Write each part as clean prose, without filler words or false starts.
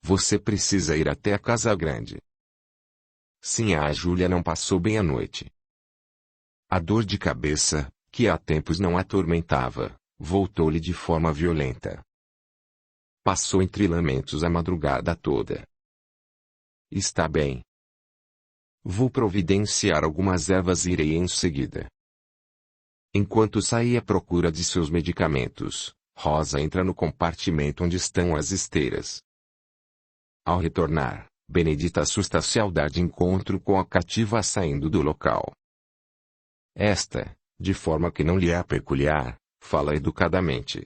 você precisa ir até a Casa Grande. Sim, a Júlia não passou bem a noite. A dor de cabeça, que há tempos não a atormentava, voltou-lhe de forma violenta. Passou entre lamentos a madrugada toda. Está bem. Vou providenciar algumas ervas e irei em seguida. Enquanto saía à procura de seus medicamentos, Rosa entra no compartimento onde estão as esteiras. Ao retornar, Benedita assusta-se ao dar de encontro com a cativa saindo do local. Esta, de forma que não lhe é peculiar, fala educadamente.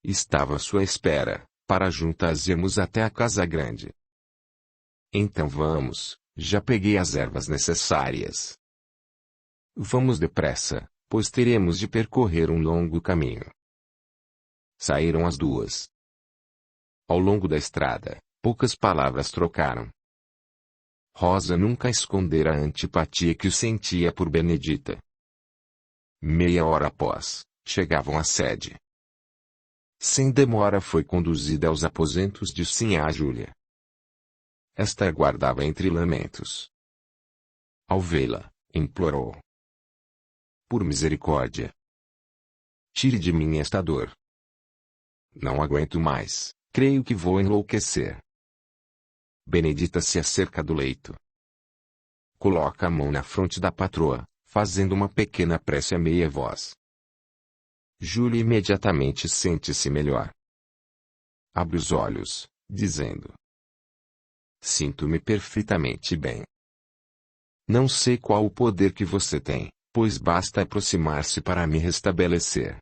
Estava à sua espera, para juntas irmos até a Casa Grande. Então vamos, já peguei as ervas necessárias. Vamos depressa, pois teremos de percorrer um longo caminho. Saíram as duas. Ao longo da estrada, poucas palavras trocaram. Rosa nunca escondera a antipatia que sentia por Benedita. Meia hora após, chegavam à sede. Sem demora foi conduzida aos aposentos de Sinhá Júlia. Esta aguardava entre lamentos. Ao vê-la, implorou: por misericórdia, tire de mim esta dor. Não aguento mais, creio que vou enlouquecer. Benedita se acerca do leito. Coloca a mão na fronte da patroa, fazendo uma pequena prece a meia voz. Júlia imediatamente sente-se melhor. Abre os olhos, dizendo: sinto-me perfeitamente bem. Não sei qual o poder que você tem, pois basta aproximar-se para me restabelecer.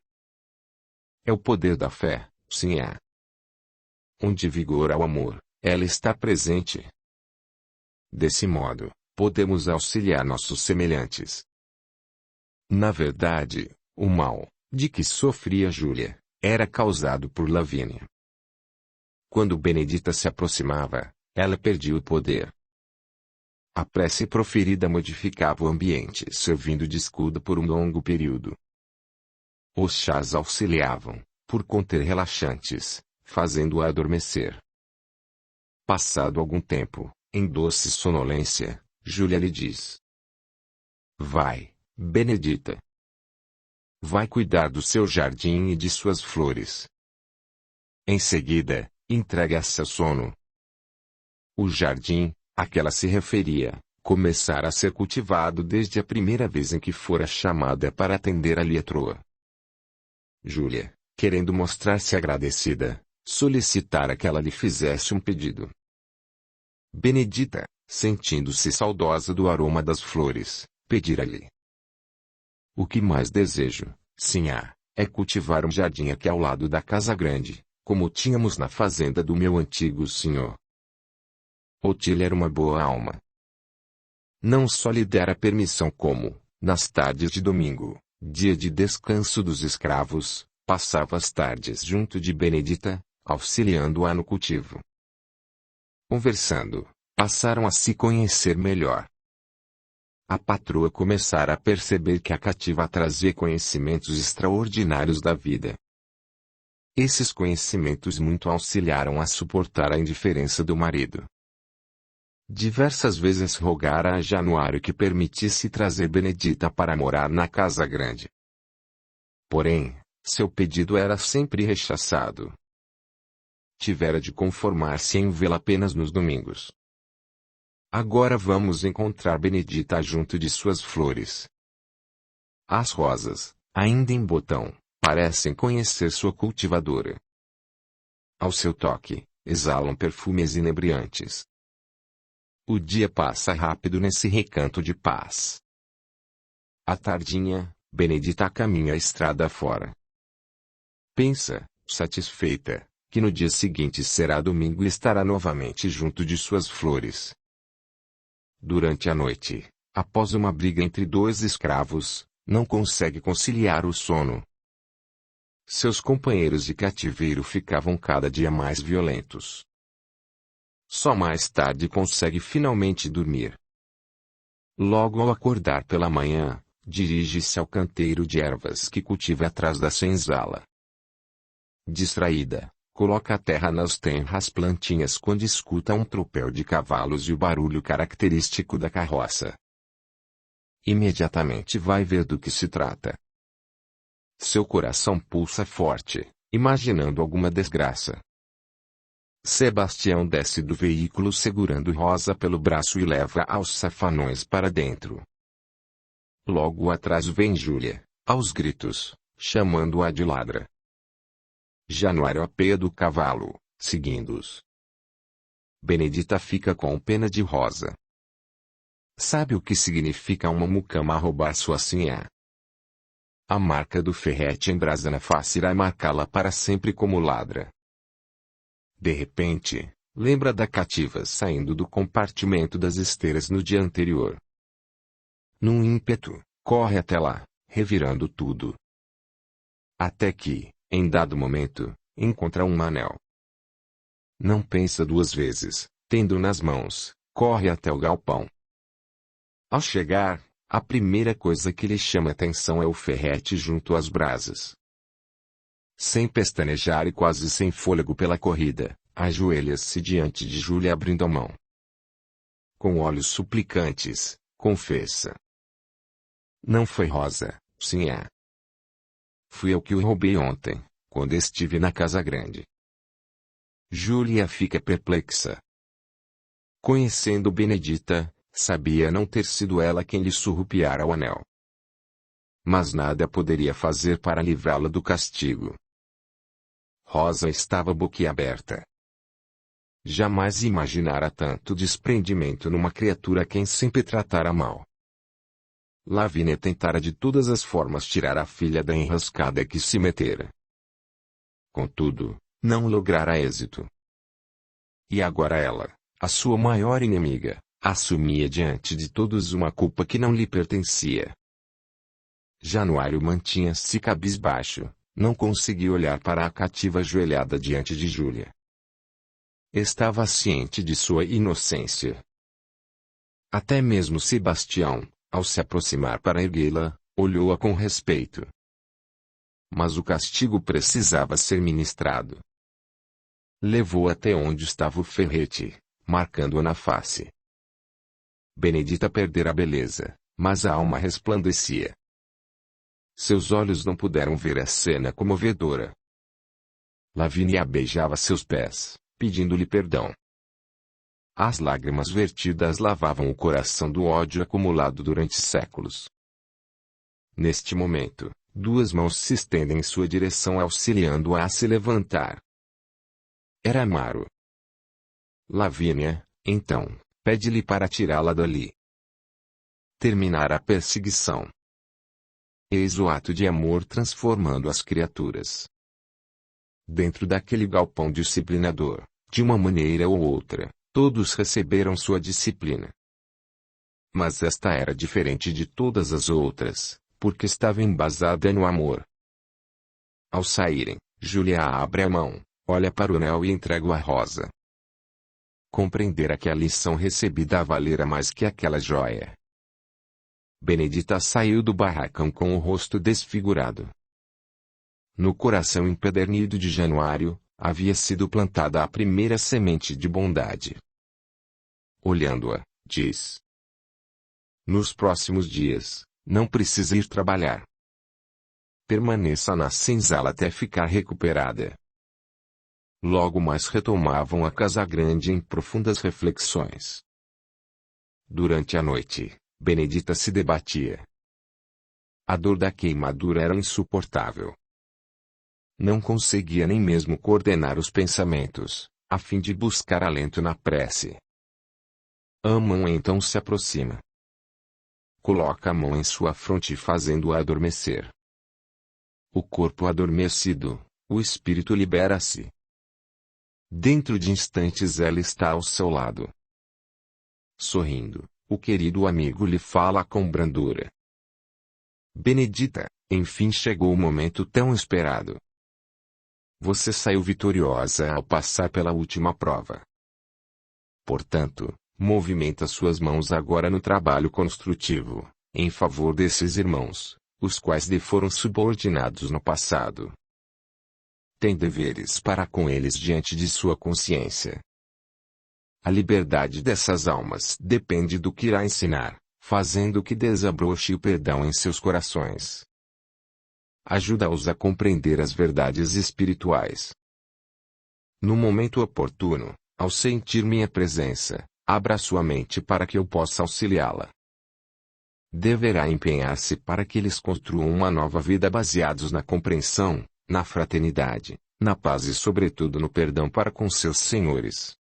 É o poder da fé, sim é. Onde vigora o amor, ela está presente. Desse modo, podemos auxiliar nossos semelhantes. Na verdade, o mal, de que sofria Júlia, era causado por Lavínia. Quando Benedita se aproximava, ela perdia o poder. A prece proferida modificava o ambiente, servindo de escudo por um longo período. Os chás auxiliavam, por conter relaxantes, fazendo-a adormecer. Passado algum tempo, em doce sonolência, Júlia lhe diz: vai, Benedita. Vai cuidar do seu jardim e de suas flores. Em seguida, entrega-se ao sono. O jardim, a que ela se referia, começara a ser cultivado desde a primeira vez em que fora chamada para atender a Lietroa. Júlia, querendo mostrar-se agradecida, solicitara que ela lhe fizesse um pedido. Benedita, sentindo-se saudosa do aroma das flores, pedira-lhe: o que mais desejo, sinhá, é cultivar um jardim aqui ao lado da Casa Grande, como tínhamos na fazenda do meu antigo senhor. Otília era uma boa alma. Não só lhe dera permissão como, nas tardes de domingo, dia de descanso dos escravos, passava as tardes junto de Benedita, auxiliando-a no cultivo. Conversando, passaram a se conhecer melhor. A patroa começara a perceber que a cativa trazia conhecimentos extraordinários da vida. Esses conhecimentos muito auxiliaram a suportar a indiferença do marido. Diversas vezes rogara a Januário que permitisse trazer Benedita para morar na Casa Grande. Porém, seu pedido era sempre rechaçado. Tivera de conformar-se em vê-la apenas nos domingos. Agora vamos encontrar Benedita junto de suas flores. As rosas, ainda em botão, parecem conhecer sua cultivadora. Ao seu toque, exalam perfumes inebriantes. O dia passa rápido nesse recanto de paz. À tardinha, Benedita caminha a estrada fora. Pensa, satisfeita, que no dia seguinte será domingo e estará novamente junto de suas flores. Durante a noite, após uma briga entre dois escravos, não consegue conciliar o sono. Seus companheiros de cativeiro ficavam cada dia mais violentos. Só mais tarde consegue finalmente dormir. Logo ao acordar pela manhã, dirige-se ao canteiro de ervas que cultiva atrás da senzala. Distraída, coloca a terra nas tenras plantinhas quando escuta um tropel de cavalos e o barulho característico da carroça. Imediatamente vai ver do que se trata. Seu coração pulsa forte, imaginando alguma desgraça. Sebastião desce do veículo segurando Rosa pelo braço e leva aos safanões para dentro. Logo atrás vem Júlia, aos gritos, chamando-a de ladra. Januário a pé do cavalo, seguindo-os. Benedita fica com pena de Rosa. Sabe o que significa uma mucama roubar sua sinhá? A marca do ferrete em brasa na face irá marcá-la para sempre como ladra. De repente, lembra da cativa saindo do compartimento das esteiras no dia anterior. Num ímpeto, corre até lá, revirando tudo. Até que, em dado momento, encontra um anel. Não pensa duas vezes, tendo nas mãos, corre até o galpão. Ao chegar, a primeira coisa que lhe chama atenção é o ferrete junto às brasas. Sem pestanejar e quase sem fôlego pela corrida, ajoelha-se diante de Júlia abrindo a mão. Com olhos suplicantes, confessa. Não foi Rosa, sinhá. Fui eu que o roubei ontem, quando estive na casa grande. Júlia fica perplexa. Conhecendo Benedita, sabia não ter sido ela quem lhe surrupiara o anel. Mas nada poderia fazer para livrá-la do castigo. Rosa estava boquiaberta. Jamais imaginara tanto desprendimento numa criatura a quem sempre tratara mal. Lavínia tentara de todas as formas tirar a filha da enrascada que se metera. Contudo, não lograra êxito. E agora ela, a sua maior inimiga, assumia diante de todos uma culpa que não lhe pertencia. Januário mantinha-se cabisbaixo, não conseguia olhar para a cativa ajoelhada diante de Júlia. Estava ciente de sua inocência. Até mesmo Sebastião, ao se aproximar para erguê-la, olhou-a com respeito. Mas o castigo precisava ser ministrado. Levou até onde estava o ferrete, marcando-a na face. Benedita perdera a beleza, mas a alma resplandecia. Seus olhos não puderam ver a cena comovedora. Lavínia beijava seus pés, pedindo-lhe perdão. As lágrimas vertidas lavavam o coração do ódio acumulado durante séculos. Neste momento, duas mãos se estendem em sua direção auxiliando-a a se levantar. Era Amaro. Lavínia, então, pede-lhe para tirá-la dali. Terminar a perseguição. Eis o ato de amor transformando as criaturas. Dentro daquele galpão disciplinador, de uma maneira ou outra, todos receberam sua disciplina. Mas esta era diferente de todas as outras, porque estava embasada no amor. Ao saírem, Júlia abre a mão, olha para o anel e entrega a Rosa. Compreendera que a lição recebida valera mais que aquela joia. Benedita saiu do barracão com o rosto desfigurado. No coração empedernido de Januário, havia sido plantada a primeira semente de bondade. Olhando-a, diz: nos próximos dias, não precisa ir trabalhar. Permaneça na senzala até ficar recuperada. Logo mais retomavam a casa grande em profundas reflexões. Durante a noite, Benedita se debatia. A dor da queimadura era insuportável. Não conseguia nem mesmo coordenar os pensamentos, a fim de buscar alento na prece. Amon então se aproxima. Coloca a mão em sua fronte fazendo-a adormecer. O corpo adormecido, o espírito libera-se. Dentro de instantes ela está ao seu lado. Sorrindo, o querido amigo lhe fala com brandura. Benedita, enfim chegou o momento tão esperado. Você saiu vitoriosa ao passar pela última prova. Portanto, movimenta suas mãos agora no trabalho construtivo, em favor desses irmãos, os quais lhe foram subordinados no passado. tem deveres para com eles diante de sua consciência. A liberdade dessas almas depende do que irá ensinar, fazendo que desabroche o perdão em seus corações. Ajuda-os a compreender as verdades espirituais. No momento oportuno, ao sentir minha presença, abra sua mente para que eu possa auxiliá-la. Deverá empenhar-se para que eles construam uma nova vida baseados na compreensão, na fraternidade, na paz e sobretudo no perdão para com seus senhores.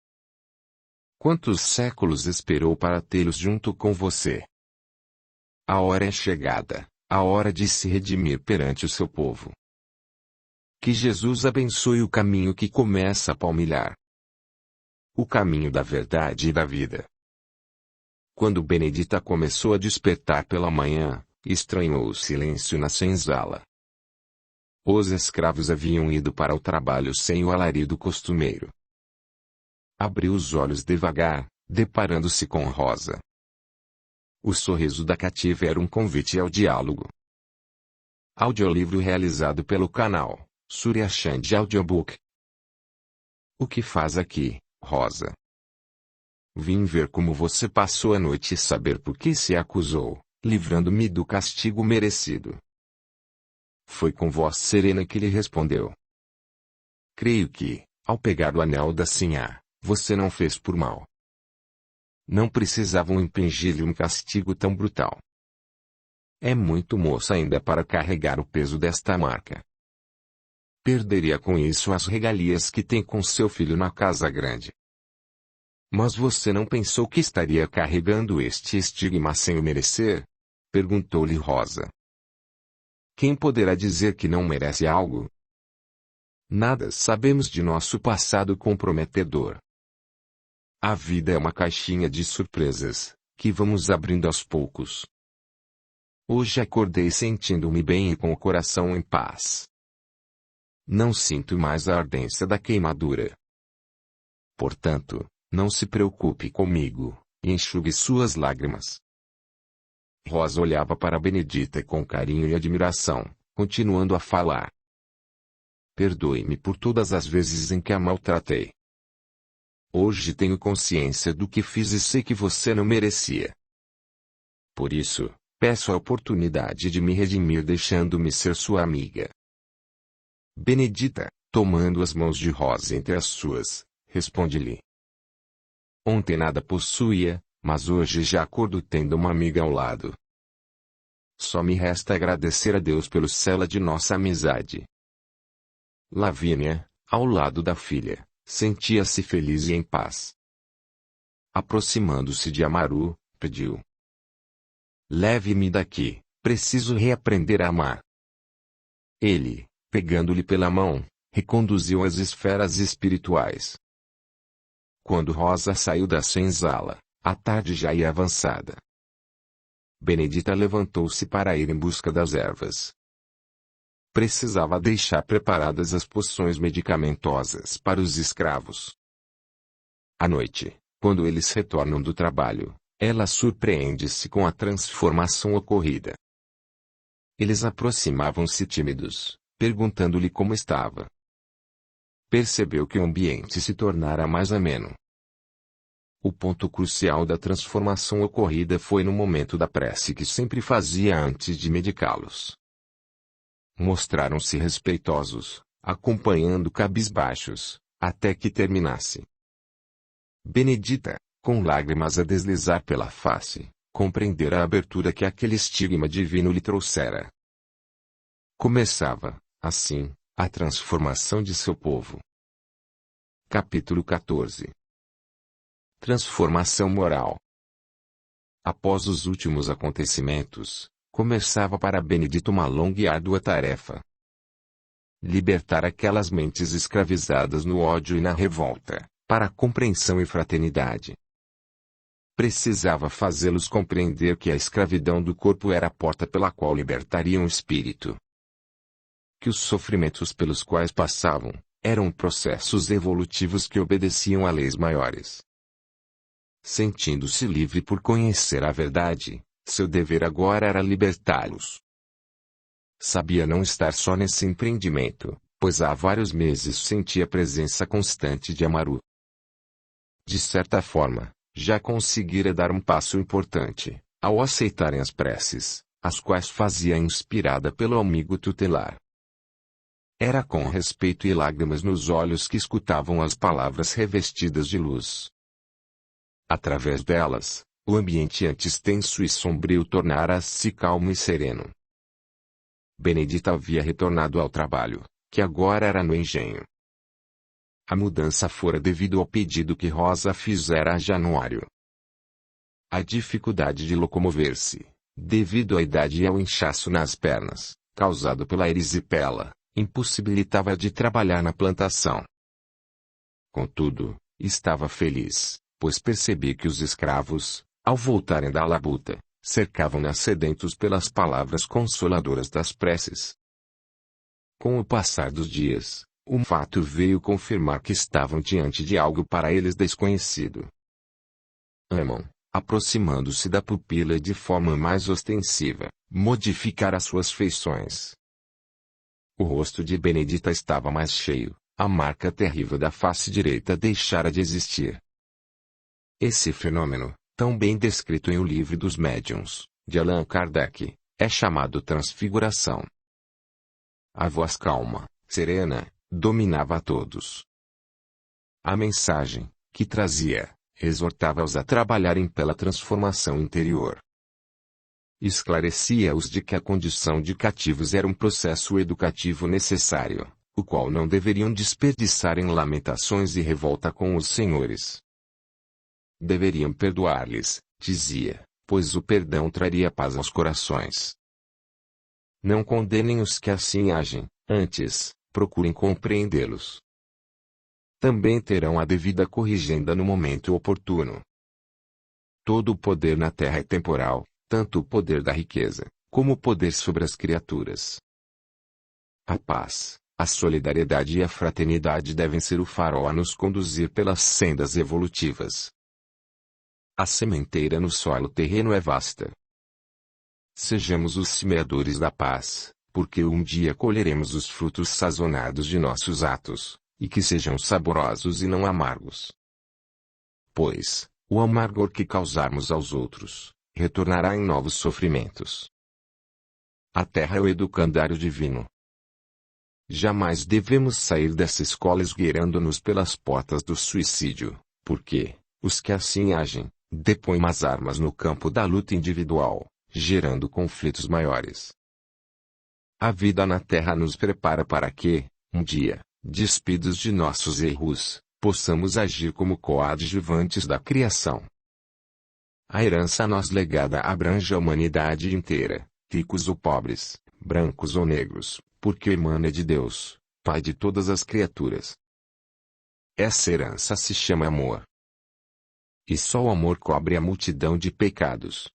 Quantos séculos esperou para tê-los junto com você? A hora é chegada, a hora de se redimir perante o seu povo. Que Jesus abençoe o caminho que começa a palmilhar. O caminho da verdade e da vida. Quando Benedita começou a despertar pela manhã, estranhou o silêncio na senzala. Os escravos haviam ido para o trabalho sem o alarido costumeiro. Abriu os olhos devagar, deparando-se com Rosa. O sorriso da cativa era um convite ao diálogo. Audiolivro realizado pelo canal Surya Chand Audiobook. O que faz aqui, Rosa? Vim ver como você passou a noite e saber por que se acusou, livrando-me do castigo merecido. Foi com voz serena que lhe respondeu. Creio que, ao pegar o anel da Sinhá, você não fez por mal. Não precisavam impingir-lhe um castigo tão brutal. É muito moça ainda para carregar o peso desta marca. Perderia com isso as regalias que tem com seu filho na casa grande. Mas você não pensou que estaria carregando este estigma sem o merecer? Perguntou-lhe Rosa. Quem poderá dizer que não merece algo? Nada sabemos de nosso passado comprometedor. A vida é uma caixinha de surpresas, que vamos abrindo aos poucos. Hoje acordei sentindo-me bem e com o coração em paz. Não sinto mais a ardência da queimadura. Portanto, não se preocupe comigo, e enxugue suas lágrimas. Rosa olhava para Benedita com carinho e admiração, continuando a falar. Perdoe-me por todas as vezes em que a maltratei. Hoje tenho consciência do que fiz e sei que você não merecia. Por isso, peço a oportunidade de me redimir deixando-me ser sua amiga. Benedita, tomando as mãos de Rosa entre as suas, responde-lhe. Ontem nada possuía, mas hoje já acordo tendo uma amiga ao lado. Só me resta agradecer a Deus pelo cela de nossa amizade. Lavínia, ao lado da filha, sentia-se feliz e em paz. Aproximando-se de Amaru, pediu. Leve-me daqui, preciso reaprender a amar. Ele, pegando-lhe pela mão, reconduziu às esferas espirituais. Quando Rosa saiu da senzala, a tarde já ia avançada. Benedita levantou-se para ir em busca das ervas. Precisava deixar preparadas as poções medicamentosas para os escravos. À noite, quando eles retornam do trabalho, ela surpreende-se com a transformação ocorrida. Eles aproximavam-se tímidos, perguntando-lhe como estava. Percebeu que o ambiente se tornara mais ameno. O ponto crucial da transformação ocorrida foi no momento da prece que sempre fazia antes de medicá-los. Mostraram-se respeitosos, acompanhando cabisbaixos, até que terminasse. Benedita, com lágrimas a deslizar pela face, compreendera a abertura que aquele estigma divino lhe trouxera. Começava, assim, a transformação de seu povo. Capítulo 14. Transformação moral. Após os últimos acontecimentos, começava para Benedito uma longa e árdua tarefa. Libertar aquelas mentes escravizadas no ódio e na revolta, para a compreensão e fraternidade. Precisava fazê-los compreender que a escravidão do corpo era a porta pela qual libertariam o espírito. Que os sofrimentos pelos quais passavam, eram processos evolutivos que obedeciam a leis maiores. Sentindo-se livre por conhecer a verdade, seu dever agora era libertá-los. Sabia não estar só nesse empreendimento, pois há vários meses sentia a presença constante de Amaru. De certa forma, já conseguira dar um passo importante, ao aceitarem as preces, as quais fazia inspirada pelo amigo tutelar. Era com respeito e lágrimas nos olhos que escutavam as palavras revestidas de luz. Através delas, o ambiente antes tenso e sombrio tornara-se calmo e sereno. Benedita havia retornado ao trabalho, que agora era no engenho. A mudança fora devido ao pedido que Rosa fizera a Januário. A dificuldade de locomover-se, devido à idade e ao inchaço nas pernas, causado pela erisipela, impossibilitava de trabalhar na plantação. Contudo, estava feliz, pois percebi que os escravos, ao voltarem da labuta, cercavam-na sedentos pelas palavras consoladoras das preces. Com o passar dos dias, um fato veio confirmar que estavam diante de algo para eles desconhecido. Amon, aproximando-se da pupila de forma mais ostensiva, modificara suas feições. O rosto de Benedita estava mais cheio, a marca terrível da face direita deixara de existir. Esse fenômeno, tão bem descrito em O Livro dos Médiuns, de Allan Kardec, é chamado transfiguração. A voz calma, serena, dominava a todos. A mensagem, que trazia, exortava-os a trabalharem pela transformação interior. Esclarecia-os de que a condição de cativos era um processo educativo necessário, o qual não deveriam desperdiçar em lamentações e revolta com os senhores. Deveriam perdoar-lhes, dizia, pois o perdão traria paz aos corações. Não condenem os que assim agem, antes, procurem compreendê-los. Também terão a devida corrigenda no momento oportuno. Todo o poder na terra é temporal, tanto o poder da riqueza, como o poder sobre as criaturas. A paz, a solidariedade e a fraternidade devem ser o farol a nos conduzir pelas sendas evolutivas. A sementeira no solo terreno é vasta. Sejamos os semeadores da paz, porque um dia colheremos os frutos sazonados de nossos atos, e que sejam saborosos e não amargos. Pois, o amargor que causarmos aos outros, retornará em novos sofrimentos. A terra é o educandário divino. Jamais devemos sair dessa escola esgueirando-nos pelas portas do suicídio, porque, os que assim agem, depõem as armas no campo da luta individual, gerando conflitos maiores. A vida na terra nos prepara para que, um dia, despidos de nossos erros, possamos agir como coadjuvantes da criação. A herança a nós legada abrange a humanidade inteira, ricos ou pobres, brancos ou negros, porque emana de Deus, Pai de todas as criaturas. Essa herança se chama amor. E só o amor cobre a multidão de pecados.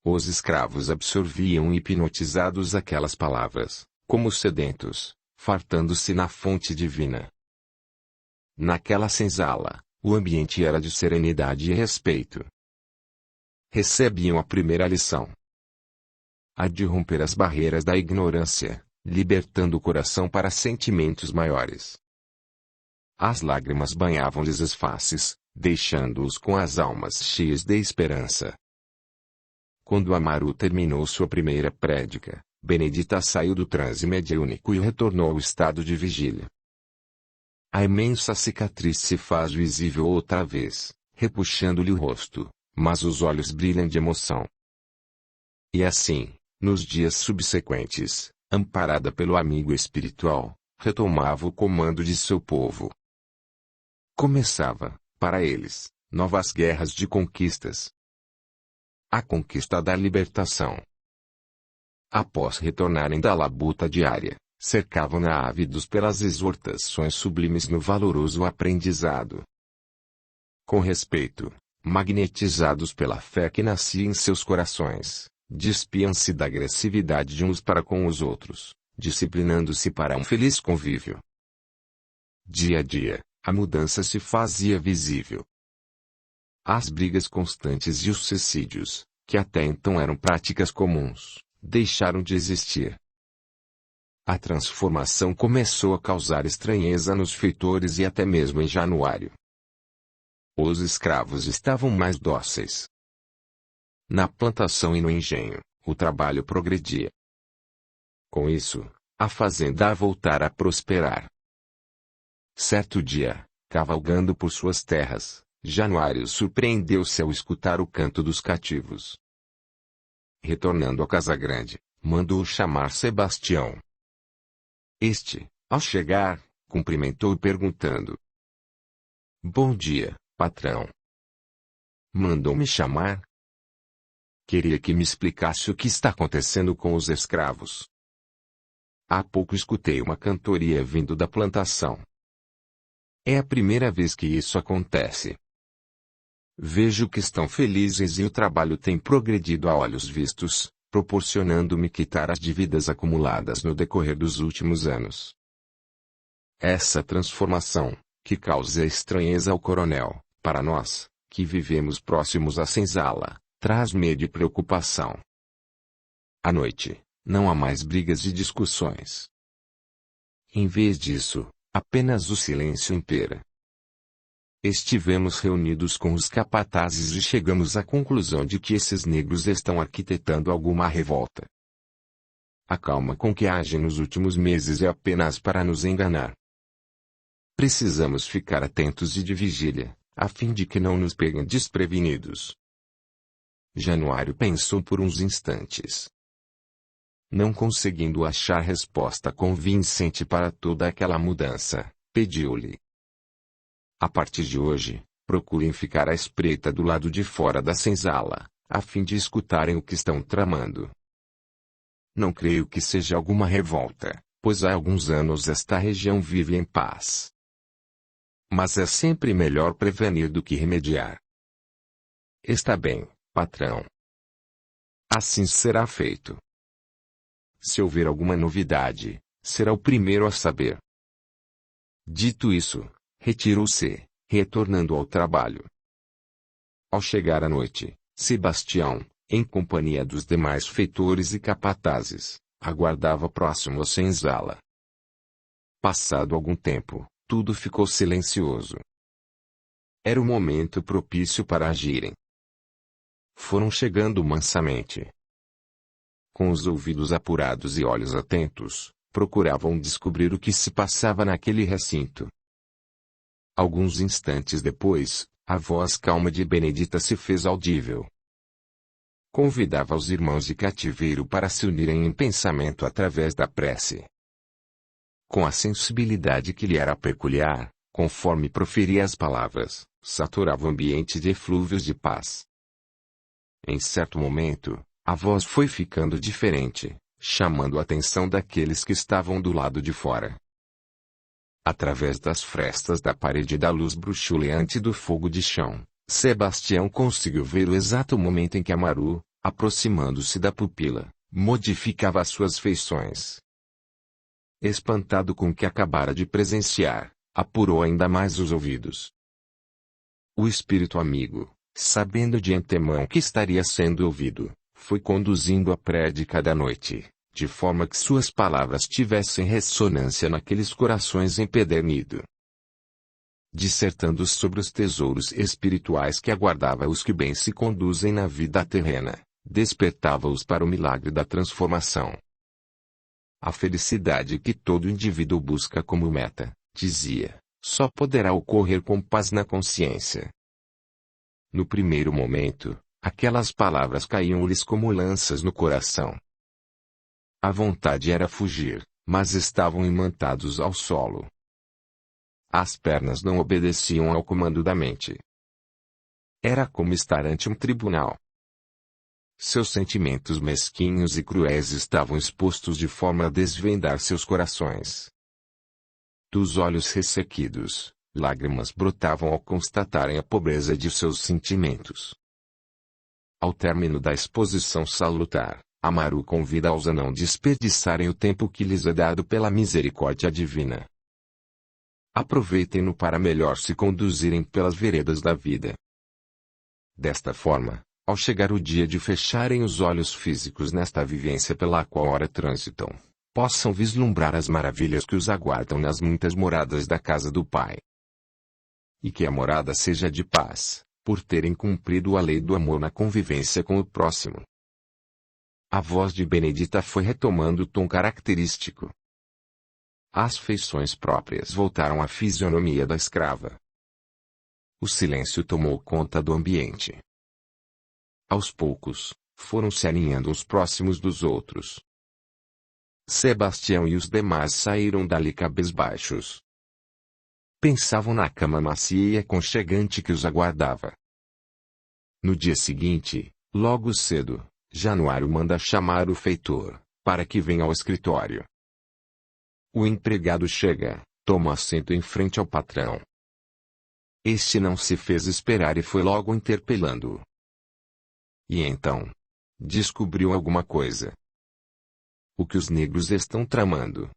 Os escravos absorviam hipnotizados aquelas palavras, como sedentos, fartando-se na fonte divina. Naquela senzala, o ambiente era de serenidade e respeito. Recebiam a primeira lição. A de romper as barreiras da ignorância, libertando o coração para sentimentos maiores. As lágrimas banhavam-lhes as faces, deixando-os com as almas cheias de esperança. Quando Amaru terminou sua primeira prédica, Benedita saiu do transe mediúnico e retornou ao estado de vigília. A imensa cicatriz se faz visível outra vez, repuxando-lhe o rosto, mas os olhos brilham de emoção. E assim, nos dias subsequentes, amparada pelo amigo espiritual, retomava o comando de seu povo. Começava, para eles, novas guerras de conquistas. A conquista da libertação. Após retornarem da labuta diária, cercavam-na ávidos pelas exortações sublimes no valoroso aprendizado. Com respeito, magnetizados pela fé que nascia em seus corações, despiam-se da agressividade de uns para com os outros, disciplinando-se para um feliz convívio. Dia a dia, a mudança se fazia visível. As brigas constantes e os suicídios, que até então eram práticas comuns, deixaram de existir. a transformação começou a causar estranheza nos feitores e até mesmo em Januário. Os escravos estavam mais dóceis. Na plantação e no engenho, o trabalho progredia. Com isso, a fazenda voltara a prosperar. Certo dia, cavalgando por suas terras, Januário surpreendeu-se ao escutar o canto dos cativos. Retornando à casa grande, mandou chamar Sebastião. Este, ao chegar, cumprimentou perguntando: "Bom dia, patrão. Mandou-me chamar? Queria que me explicasse o que está acontecendo com os escravos. Há pouco escutei uma cantoria vindo da plantação. É a primeira vez que isso acontece. Vejo que estão felizes e o trabalho tem progredido a olhos vistos, proporcionando-me quitar as dívidas acumuladas no decorrer dos últimos anos. Essa transformação, que causa estranheza ao coronel, para nós, que vivemos próximos à senzala, traz medo e preocupação. À noite, não há mais brigas e discussões. Em vez disso, apenas o silêncio impera. Estivemos reunidos com os capatazes e chegamos à conclusão de que esses negros estão arquitetando alguma revolta. A calma com que agem nos últimos meses é apenas para nos enganar. Precisamos ficar atentos e de vigília, a fim de que não nos peguem desprevenidos." Januário pensou por uns instantes. Não conseguindo achar resposta convincente para toda aquela mudança, pediu-lhe: "A partir de hoje, procurem ficar à espreita do lado de fora da senzala, a fim de escutarem o que estão tramando. Não creio que seja alguma revolta, pois há alguns anos esta região vive em paz. Mas é sempre melhor prevenir do que remediar." "Está bem, patrão. Assim será feito. Se houver alguma novidade, será o primeiro a saber." Dito isso, retirou-se, retornando ao trabalho. Ao chegar à noite, Sebastião, em companhia dos demais feitores e capatazes, aguardava próximo à senzala. Passado algum tempo, tudo ficou silencioso. Era o momento propício para agirem. Foram chegando mansamente. Com os ouvidos apurados e olhos atentos, procuravam descobrir o que se passava naquele recinto. Alguns instantes depois, a voz calma de Benedita se fez audível. Convidava os irmãos de cativeiro para se unirem em pensamento através da prece. Com a sensibilidade que lhe era peculiar, conforme proferia as palavras, saturava o ambiente de eflúvios de paz. Em certo momento, a voz foi ficando diferente, chamando a atenção daqueles que estavam do lado de fora. Através das frestas da parede da luz bruxuleante do fogo de chão, Sebastião conseguiu ver o exato momento em que Amaru, aproximando-se da pupila, modificava as suas feições. Espantado com o que acabara de presenciar, apurou ainda mais os ouvidos. O espírito amigo, sabendo de antemão que estaria sendo ouvido, foi conduzindo a prédica da noite, de forma que suas palavras tivessem ressonância naqueles corações empedernidos. Dissertando sobre os tesouros espirituais que aguardava os que bem se conduzem na vida terrena, despertava-os para o milagre da transformação. A felicidade que todo indivíduo busca como meta, dizia, só poderá ocorrer com paz na consciência. No primeiro momento, aquelas palavras caíam-lhes como lanças no coração. A vontade era fugir, mas estavam imantados ao solo. As pernas não obedeciam ao comando da mente. Era como estar ante um tribunal. Seus sentimentos mesquinhos e cruéis estavam expostos de forma a desvendar seus corações. Dos olhos ressequidos, lágrimas brotavam ao constatarem a pobreza de seus sentimentos. Ao término da exposição salutar, Amaru convida-os a não desperdiçarem o tempo que lhes é dado pela misericórdia divina. Aproveitem-no para melhor se conduzirem pelas veredas da vida. Desta forma, ao chegar o dia de fecharem os olhos físicos nesta vivência pela qual ora transitam, possam vislumbrar as maravilhas que os aguardam nas muitas moradas da casa do Pai. E que a morada seja de paz, por terem cumprido a lei do amor na convivência com o próximo. A voz de Benedita foi retomando o tom característico. As feições próprias voltaram à fisionomia da escrava. O silêncio tomou conta do ambiente. Aos poucos, foram se alinhando uns próximos dos outros. Sebastião e os demais saíram dali cabisbaixos. Pensavam na cama macia e aconchegante que os aguardava. No dia seguinte, logo cedo, Januário manda chamar o feitor, para que venha ao escritório. O empregado chega, toma assento em frente ao patrão. Este não se fez esperar e foi logo interpelando-o. E então? Descobriu alguma coisa. O que os negros estão tramando?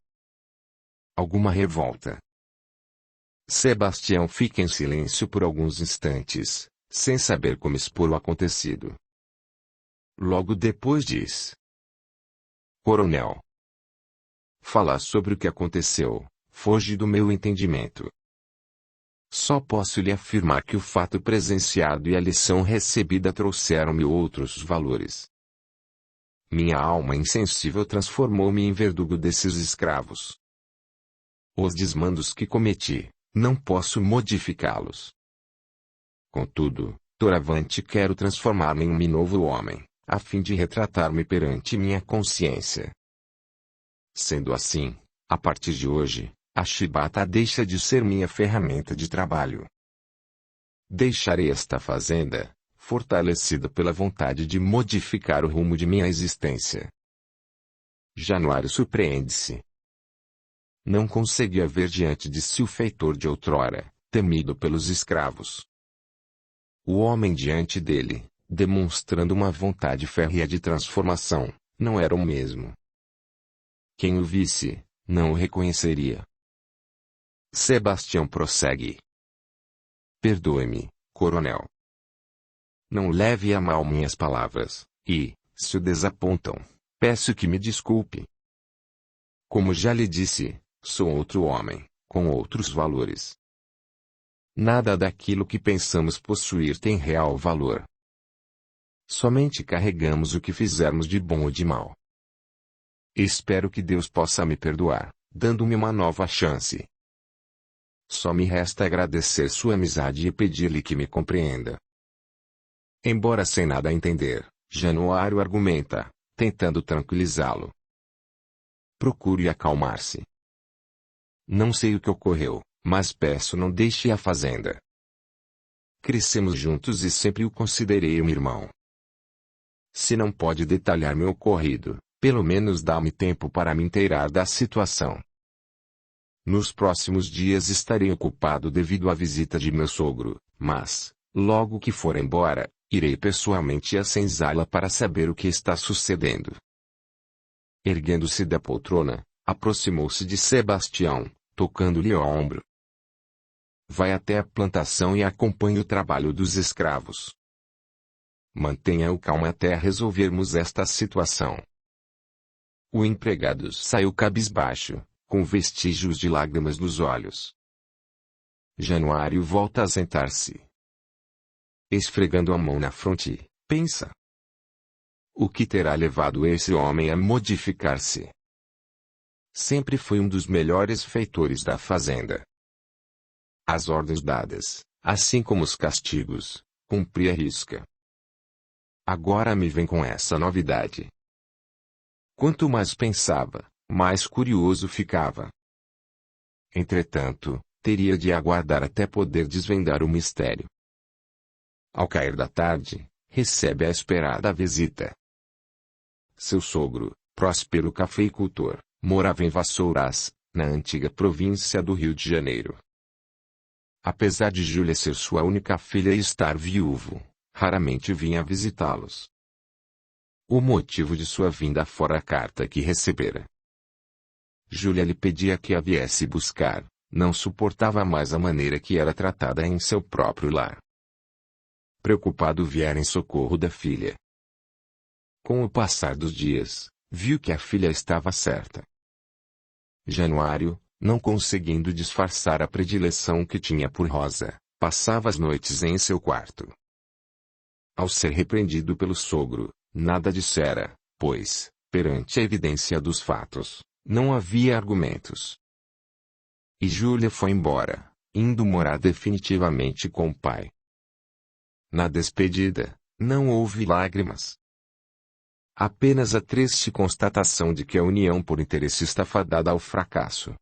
Alguma revolta? Sebastião fica em silêncio por alguns instantes, sem saber como expor o acontecido. Logo depois diz: Coronel, falar sobre o que aconteceu, foge do meu entendimento. Só posso lhe afirmar que o fato presenciado e a lição recebida trouxeram-me outros valores. Minha alma insensível transformou-me em verdugo desses escravos. Os desmandos que cometi, não posso modificá-los. Contudo, doravante quero transformar-me em um novo homem, a fim de retratar-me perante minha consciência. Sendo assim, a partir de hoje, a chibata deixa de ser minha ferramenta de trabalho. Deixarei esta fazenda, fortalecida pela vontade de modificar o rumo de minha existência. Januário surpreende-se. Não conseguia ver diante de si o feitor de outrora, temido pelos escravos. O homem diante dele, demonstrando uma vontade férrea de transformação, não era o mesmo. Quem o visse, não o reconheceria. Sebastião prossegue. Perdoe-me, coronel. Não leve a mal minhas palavras, e, se o desapontam, peço que me desculpe. Como já lhe disse, sou outro homem, com outros valores. Nada daquilo que pensamos possuir tem real valor. Somente carregamos o que fizermos de bom ou de mal. Espero que Deus possa me perdoar, dando-me uma nova chance. Só me resta agradecer sua amizade e pedir-lhe que me compreenda. Embora sem nada a entender, Januário argumenta, tentando tranquilizá-lo. Procure acalmar-se. Não sei o que ocorreu, mas peço não deixe a fazenda. Crescemos juntos e sempre o considerei um irmão. Se não pode detalhar meu ocorrido, pelo menos dá-me tempo para me inteirar da situação. Nos próximos dias estarei ocupado devido à visita de meu sogro, mas, logo que for embora, irei pessoalmente à senzala para saber o que está sucedendo. Erguendo-se da poltrona, aproximou-se de Sebastião, tocando-lhe o ombro. Vai até a plantação e acompanhe o trabalho dos escravos. Mantenha-o calmo até resolvermos esta situação. O empregado saiu cabisbaixo, com vestígios de lágrimas nos olhos. Januário volta a sentar-se. Esfregando a mão na fronte, pensa. O que terá levado esse homem a modificar-se? Sempre foi um dos melhores feitores da fazenda. As ordens dadas, assim como os castigos, cumpria à risca. Agora me vem com essa novidade. Quanto mais pensava, mais curioso ficava. Entretanto, teria de aguardar até poder desvendar o mistério. Ao cair da tarde, recebe a esperada visita. Seu sogro, próspero cafeicultor, morava em Vassouras, na antiga província do Rio de Janeiro. Apesar de Júlia ser sua única filha e estar viúvo, raramente vinha visitá-los. O motivo de sua vinda fora a carta que recebera. Júlia lhe pedia que a viesse buscar, não suportava mais a maneira que era tratada em seu próprio lar. Preocupado viera em socorro da filha. Com o passar dos dias, viu que a filha estava certa. Januário, não conseguindo disfarçar a predileção que tinha por Rosa, passava as noites em seu quarto. Ao ser repreendido pelo sogro, nada dissera, pois, perante a evidência dos fatos, não havia argumentos. E Júlia foi embora, indo morar definitivamente com o pai. Na despedida, não houve lágrimas. Apenas a triste constatação de que a união por interesse está fadada ao fracasso.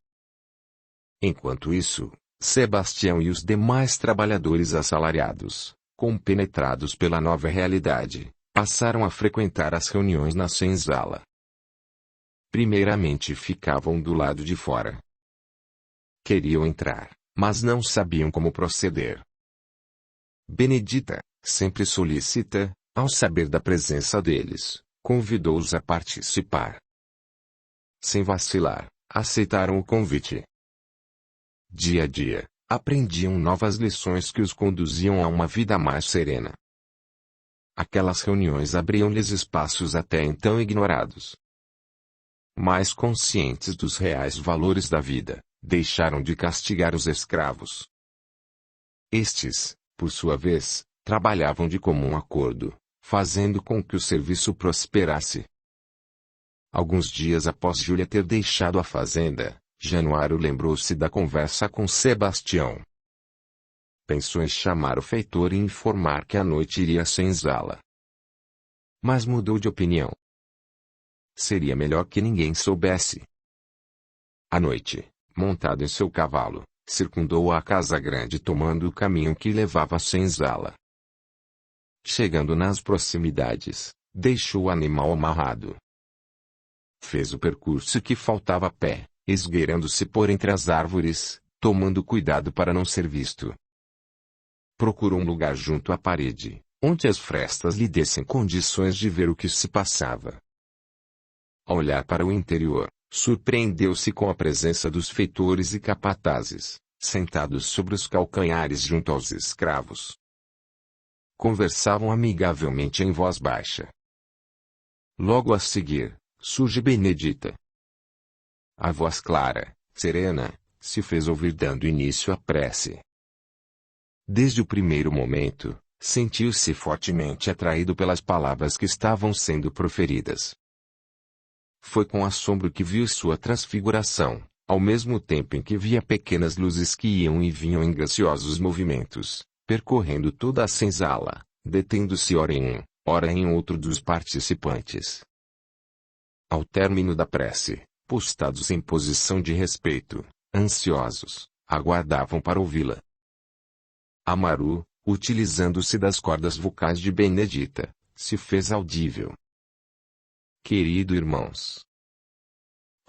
Enquanto isso, Sebastião e os demais trabalhadores assalariados, compenetrados pela nova realidade, passaram a frequentar as reuniões na senzala. Primeiramente ficavam do lado de fora. Queriam entrar, mas não sabiam como proceder. Benedita, sempre solícita, ao saber da presença deles, convidou-os a participar. Sem vacilar, aceitaram o convite. Dia a dia, aprendiam novas lições que os conduziam a uma vida mais serena. Aquelas reuniões abriam-lhes espaços até então ignorados. Mais conscientes dos reais valores da vida, deixaram de castigar os escravos. Estes, por sua vez, trabalhavam de comum acordo, fazendo com que o serviço prosperasse. Alguns dias após Júlia ter deixado a fazenda, Januário lembrou-se da conversa com Sebastião. Pensou em chamar o feitor e informar que à noite iria à senzala. Mas mudou de opinião. Seria melhor que ninguém soubesse. À noite, montado em seu cavalo, circundou a casa grande tomando o caminho que levava à senzala. Chegando nas proximidades, deixou o animal amarrado. Fez o percurso que faltava a pé, esgueirando-se por entre as árvores, tomando cuidado para não ser visto. Procurou um lugar junto à parede, onde as frestas lhe dessem condições de ver o que se passava. Ao olhar para o interior, surpreendeu-se com a presença dos feitores e capatazes, sentados sobre os calcanhares junto aos escravos. Conversavam amigavelmente em voz baixa. Logo a seguir, surge Benedita. A voz clara, serena, se fez ouvir dando início à prece. Desde o primeiro momento, sentiu-se fortemente atraído pelas palavras que estavam sendo proferidas. Foi com assombro que viu sua transfiguração, ao mesmo tempo em que via pequenas luzes que iam e vinham em graciosos movimentos, percorrendo toda a senzala, detendo-se ora em um, ora em outro dos participantes. Ao término da prece, postados em posição de respeito, ansiosos, aguardavam para ouvi-la. Amaru, utilizando-se das cordas vocais de Benedita, se fez audível. Querido irmãos,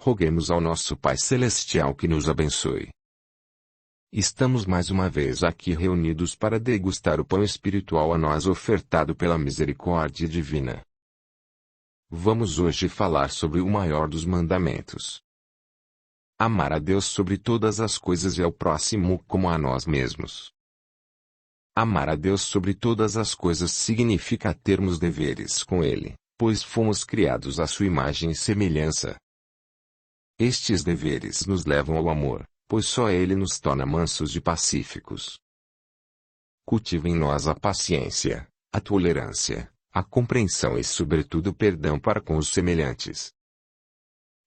roguemos ao nosso Pai Celestial que nos abençoe. Estamos mais uma vez aqui reunidos para degustar o pão espiritual a nós ofertado pela misericórdia divina. Vamos hoje falar sobre o maior dos mandamentos. Amar a Deus sobre todas as coisas e ao próximo como a nós mesmos. Amar a Deus sobre todas as coisas significa termos deveres com Ele, pois fomos criados à sua imagem e semelhança. Estes deveres nos levam ao amor, pois só Ele nos torna mansos e pacíficos. Cultiva em nós a paciência, a tolerância, a compreensão e sobretudo o perdão para com os semelhantes.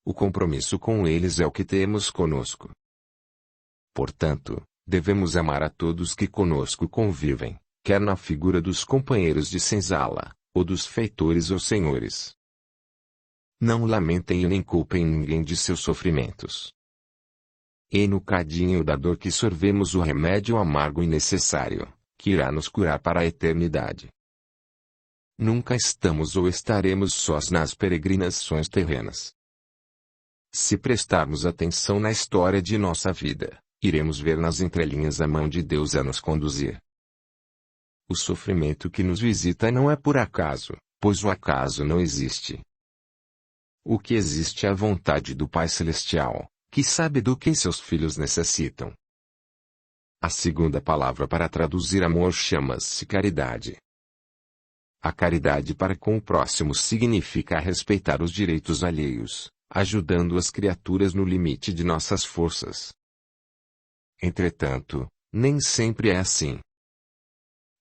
O compromisso com eles é o que temos conosco. Portanto, devemos amar a todos que conosco convivem, quer na figura dos companheiros de senzala, ou dos feitores ou senhores. Não lamentem e nem culpem ninguém de seus sofrimentos. E no cadinho da dor que sorvemos o remédio amargo e necessário, que irá nos curar para a eternidade. Nunca estamos ou estaremos sós nas peregrinações terrenas. Se prestarmos atenção na história de nossa vida, iremos ver nas entrelinhas a mão de Deus a nos conduzir. O sofrimento que nos visita não é por acaso, pois o acaso não existe. O que existe é a vontade do Pai Celestial, que sabe do que seus filhos necessitam. A segunda palavra para traduzir amor chama-se caridade. A caridade para com o próximo significa respeitar os direitos alheios, ajudando as criaturas no limite de nossas forças. Entretanto, nem sempre é assim.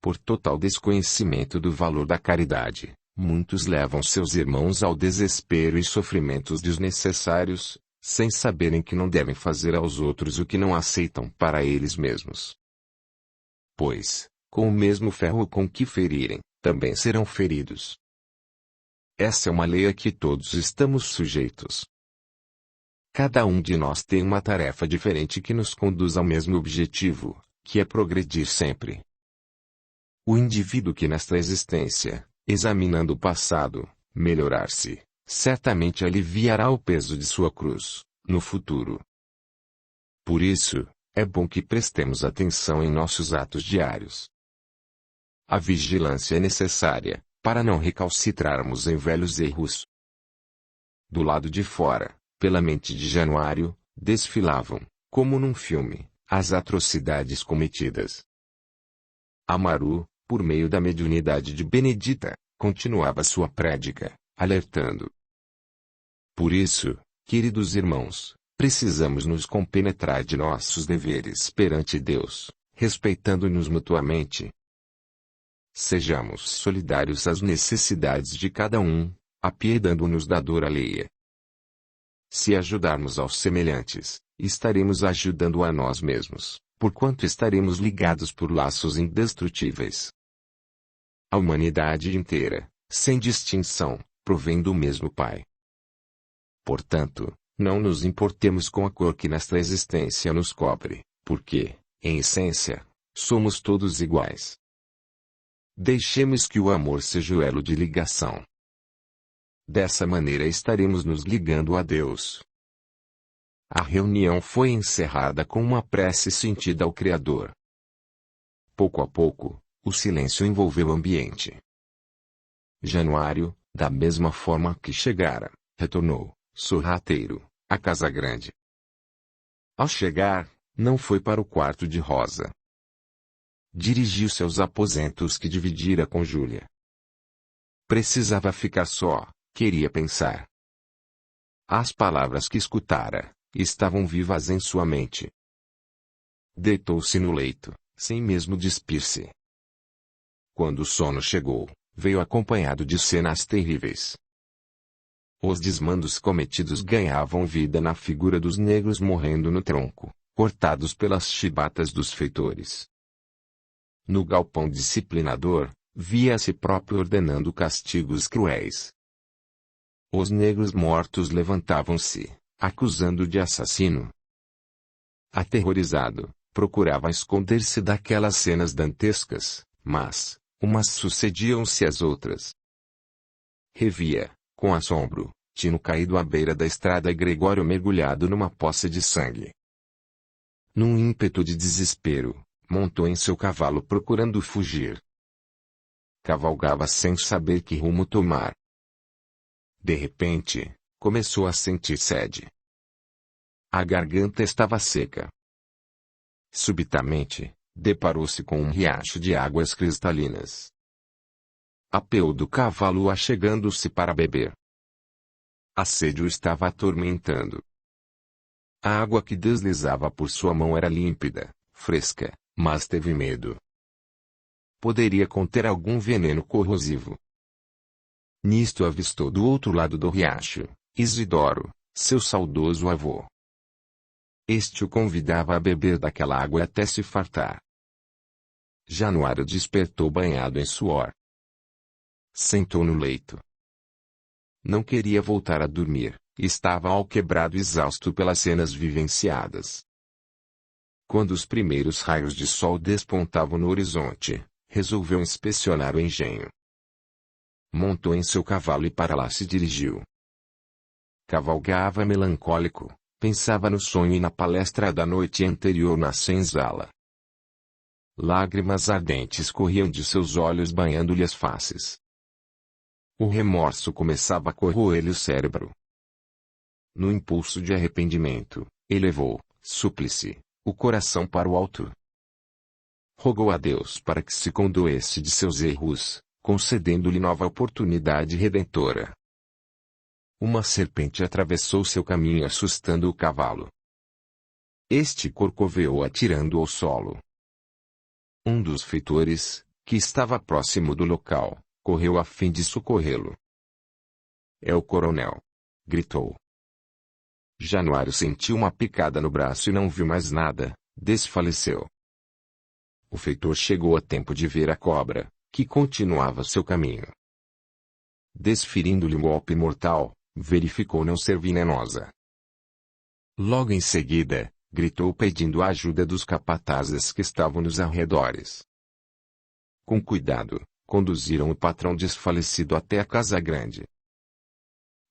Por total desconhecimento do valor da caridade, muitos levam seus irmãos ao desespero e sofrimentos desnecessários, sem saberem que não devem fazer aos outros o que não aceitam para eles mesmos. Pois, com o mesmo ferro com que ferirem, também serão feridos. Essa é uma lei a que todos estamos sujeitos. Cada um de nós tem uma tarefa diferente que nos conduz ao mesmo objetivo, que é progredir sempre. O indivíduo que nesta existência, examinando o passado, melhorar-se, certamente aliviará o peso de sua cruz, no futuro. Por isso, é bom que prestemos atenção em nossos atos diários. A vigilância é necessária, para não recalcitrarmos em velhos erros. Do lado de fora, pela mente de Januário, desfilavam, como num filme, as atrocidades cometidas. Amaru, por meio da mediunidade de Benedita, continuava sua prédica, alertando. Por isso, queridos irmãos, precisamos nos compenetrar de nossos deveres perante Deus, respeitando-nos mutuamente. Sejamos solidários às necessidades de cada um, apiedando-nos da dor alheia. Se ajudarmos aos semelhantes, estaremos ajudando a nós mesmos, porquanto estaremos ligados por laços indestrutíveis. A humanidade inteira, sem distinção, provém do mesmo Pai. Portanto, não nos importemos com a cor que nesta existência nos cobre, porque, em essência, somos todos iguais. Deixemos que o amor seja o elo de ligação. Dessa maneira estaremos nos ligando a Deus. A reunião foi encerrada com uma prece sentida ao Criador. Pouco a pouco, o silêncio envolveu o ambiente. Januário, da mesma forma que chegara, retornou, sorrateiro, à casa grande. Ao chegar, não foi para o quarto de Rosa. Dirigiu-se aos aposentos que dividira com Júlia. Precisava ficar só, queria pensar. As palavras que escutara, estavam vivas em sua mente. Deitou-se no leito, sem mesmo despir-se. Quando o sono chegou, veio acompanhado de cenas terríveis. Os desmandos cometidos ganhavam vida na figura dos negros morrendo no tronco, cortados pelas chibatas dos feitores. No galpão disciplinador, via a si próprio ordenando castigos cruéis. Os negros mortos levantavam-se, acusando de assassino. Aterrorizado, procurava esconder-se daquelas cenas dantescas, mas, umas sucediam-se às outras. Revia, com assombro, Tino caído à beira da estrada e Gregório mergulhado numa poça de sangue. Num ímpeto de desespero, montou em seu cavalo procurando fugir. Cavalgava sem saber que rumo tomar. De repente, começou a sentir sede. A garganta estava seca. Subitamente, deparou-se com um riacho de águas cristalinas. Apeou do cavalo achegando-se para beber. A sede o estava atormentando. A água que deslizava por sua mão era límpida, fresca, mas teve medo. Poderia conter algum veneno corrosivo. Nisto avistou do outro lado do riacho, Isidoro, seu saudoso avô. Este o convidava a beber daquela água até se fartar. Januário despertou banhado em suor. Sentou no leito. Não queria voltar a dormir, estava alquebrado e exausto pelas cenas vivenciadas. Quando os primeiros raios de sol despontavam no horizonte, resolveu inspecionar o engenho. Montou em seu cavalo e para lá se dirigiu. Cavalgava melancólico, pensava no sonho e na palestra da noite anterior na senzala. Lágrimas ardentes corriam de seus olhos banhando-lhe as faces. O remorso começava a corroer-lhe o cérebro. No impulso de arrependimento, elevou, súplice, o coração para o alto. Rogou a Deus para que se condoesse de seus erros, concedendo-lhe nova oportunidade redentora. uma serpente atravessou seu caminho assustando o cavalo. Este corcoveou atirando ao solo. Um dos feitores, que estava próximo do local, correu a fim de socorrê-lo. "É o coronel!" gritou. Januário sentiu uma picada no braço e não viu mais nada, desfaleceu. O feitor chegou a tempo de ver a cobra, que continuava seu caminho. Desferindo-lhe um golpe mortal, verificou não ser venenosa. Logo em seguida, gritou pedindo a ajuda dos capatazes que estavam nos arredores. Com cuidado, conduziram o patrão desfalecido até a casa grande.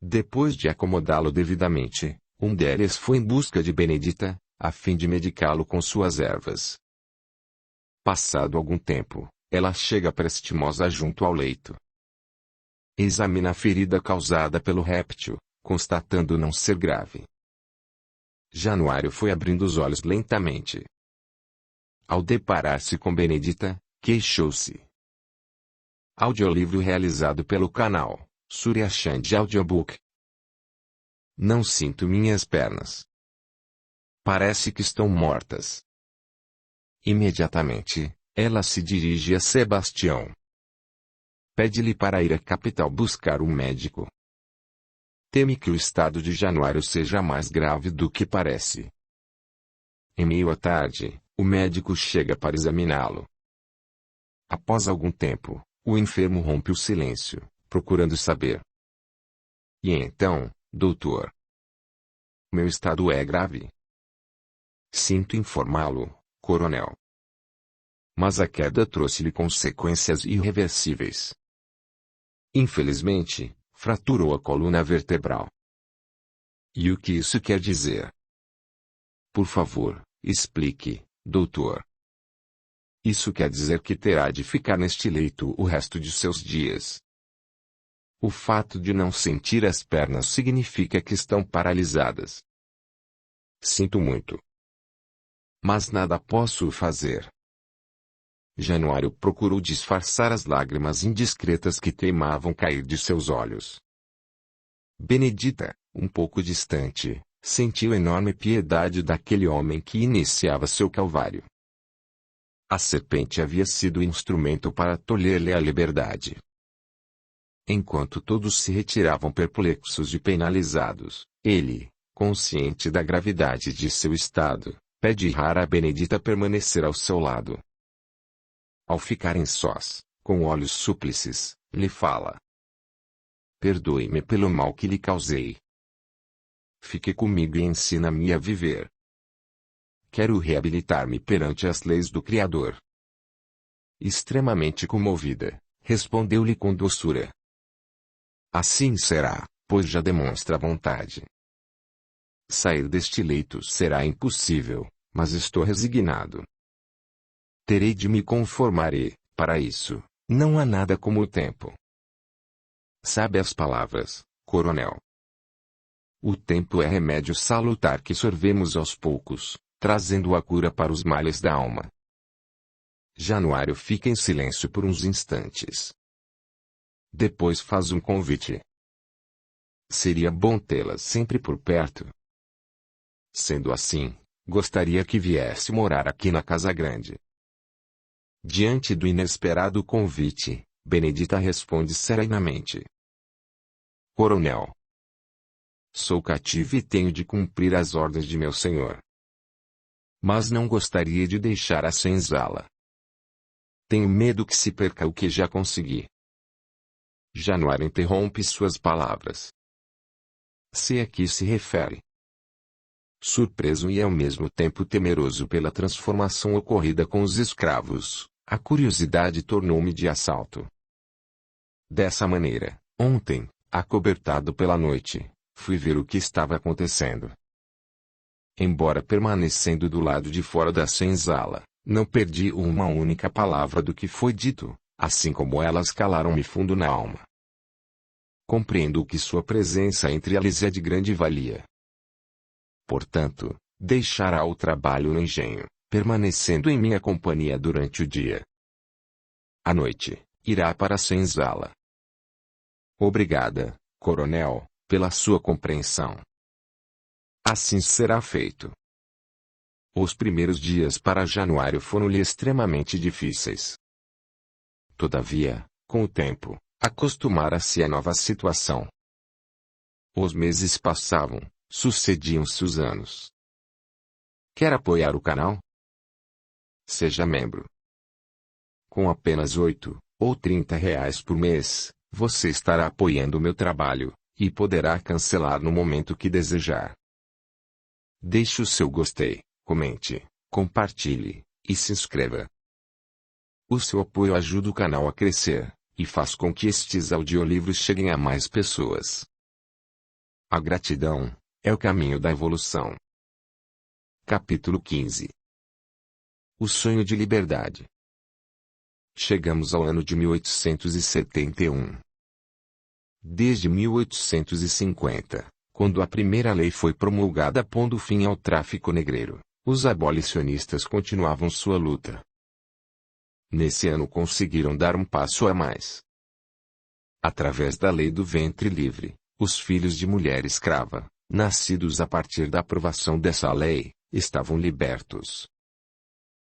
Depois de acomodá-lo devidamente, um deles foi em busca de Benedita, a fim de medicá-lo com suas ervas. Passado algum tempo, ela chega prestimosa junto ao leito. Examina a ferida causada pelo réptil, constatando não ser grave. Januário foi abrindo os olhos lentamente. Ao deparar-se com Benedita, queixou-se. Audiolivro realizado pelo canal Surya Chand Audiobook. "Não sinto minhas pernas. Parece que estão mortas." Imediatamente, ela se dirige a Sebastião. Pede-lhe para ir à capital buscar um médico. Teme que o estado de Januário seja mais grave do que parece. Em meio à tarde, o médico chega para examiná-lo. Após algum tempo, o enfermo rompe o silêncio, procurando saber. "E então, doutor? Meu estado é grave?" "Sinto informá-lo, coronel. Mas a queda trouxe-lhe consequências irreversíveis. Infelizmente, fraturou a coluna vertebral." "E o que isso quer dizer?" "Por favor, explique, doutor." "Isso quer dizer que terá de ficar neste leito o resto de seus dias. O fato de não sentir as pernas significa que estão paralisadas." "Sinto muito. Mas nada posso fazer." Januário procurou disfarçar as lágrimas indiscretas que teimavam cair de seus olhos. Benedita, um pouco distante, sentiu enorme piedade daquele homem que iniciava seu calvário. A serpente havia sido o instrumento para tolher-lhe a liberdade. Enquanto todos se retiravam perplexos e penalizados, ele, consciente da gravidade de seu estado, pede a Benedita permanecer ao seu lado. Ao ficarem sós, com olhos súplices, lhe fala: "Perdoe-me pelo mal que lhe causei. Fique comigo e ensina-me a viver. Quero reabilitar-me perante as leis do Criador." Extremamente comovida, respondeu-lhe com doçura: "Assim será, pois já demonstra vontade. Sair deste leito será impossível, mas estou resignado. Terei de me conformar e, para isso, não há nada como o tempo." "Sabe as palavras, coronel. O tempo é remédio salutar que sorvemos aos poucos, trazendo a cura para os males da alma." Januário fica em silêncio por uns instantes. Depois faz um convite. "Seria bom tê-la sempre por perto. Sendo assim, gostaria que viesse morar aqui na Casa Grande." Diante do inesperado convite, Benedita responde serenamente: "Coronel, sou cativa e tenho de cumprir as ordens de meu senhor. Mas não gostaria de deixar a senzala. Tenho medo que se perca o que já consegui." Januário interrompe suas palavras. "Se a que se refere?" Surpreso e ao mesmo tempo temeroso pela transformação ocorrida com os escravos, a curiosidade tornou-me de assalto. Dessa maneira, ontem, acobertado pela noite, fui ver o que estava acontecendo. Embora permanecendo do lado de fora da senzala, não perdi uma única palavra do que foi dito, assim como elas calaram-me fundo na alma. Compreendo que sua presença entre eles é de grande valia. Portanto, deixará o trabalho no engenho, permanecendo em minha companhia durante o dia. À noite, irá para a senzala." "Obrigada, coronel, pela sua compreensão. Assim será feito. Os primeiros dias para Januário foram-lhe extremamente difíceis. Todavia, com o tempo, acostumara-se à nova situação. Os meses passavam, sucediam-se os anos. Quer apoiar o canal? Seja membro. Com apenas 8 ou 30 reais por mês, você estará apoiando o meu trabalho, e poderá cancelar no momento que desejar. Deixe o seu gostei, comente, compartilhe, e se inscreva. O seu apoio ajuda o canal a crescer, e faz com que estes audiolivros cheguem a mais pessoas. A gratidão é o caminho da evolução. Capítulo 15. O sonho de liberdade. Chegamos ao ano de 1871. Desde 1850, quando a primeira lei foi promulgada pondo fim ao tráfico negreiro, os abolicionistas continuavam sua luta. Nesse ano conseguiram dar um passo a mais. Através da lei do ventre livre, os filhos de mulher escrava, nascidos a partir da aprovação dessa lei, estavam libertos.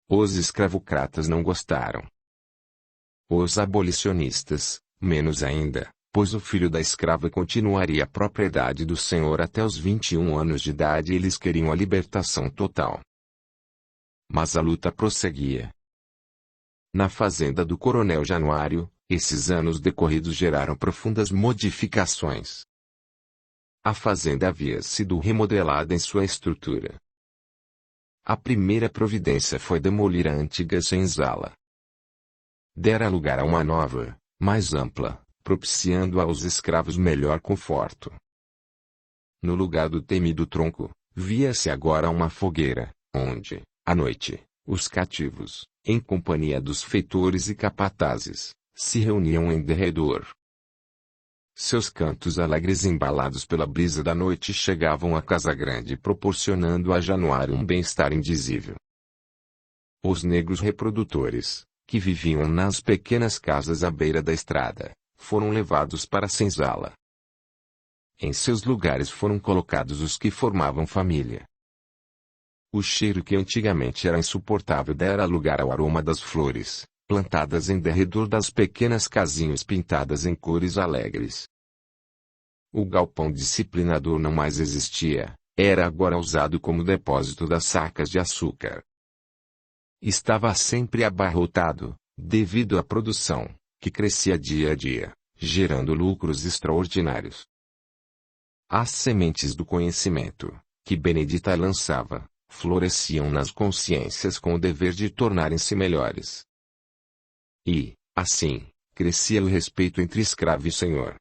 Os escravocratas não gostaram. Os abolicionistas, menos ainda, pois o filho da escrava continuaria a propriedade do senhor até os 21 anos de idade e eles queriam a libertação total. Mas a luta prosseguia. Na fazenda do Coronel Januário, esses anos decorridos geraram profundas modificações. A fazenda havia sido remodelada em sua estrutura. A primeira providência foi demolir a antiga senzala. Dera lugar a uma nova, mais ampla, propiciando aos escravos melhor conforto. No lugar do temido tronco, via-se agora uma fogueira, onde, à noite, os cativos, em companhia dos feitores e capatazes, se reuniam em derredor. Seus cantos alegres embalados pela brisa da noite chegavam à casa grande proporcionando a Januário um bem-estar indizível. Os negros reprodutores, que viviam nas pequenas casas à beira da estrada, foram levados para a senzala. Em seus lugares foram colocados os que formavam família. O cheiro que antigamente era insuportável dera lugar ao aroma das flores, plantadas em derredor das pequenas casinhas pintadas em cores alegres. O galpão disciplinador não mais existia, era agora usado como depósito das sacas de açúcar. Estava sempre abarrotado, devido à produção, que crescia dia a dia, gerando lucros extraordinários. As sementes do conhecimento, que Benedita lançava, floresciam nas consciências com o dever de tornarem-se melhores. E, assim, crescia o respeito entre escravo e senhor.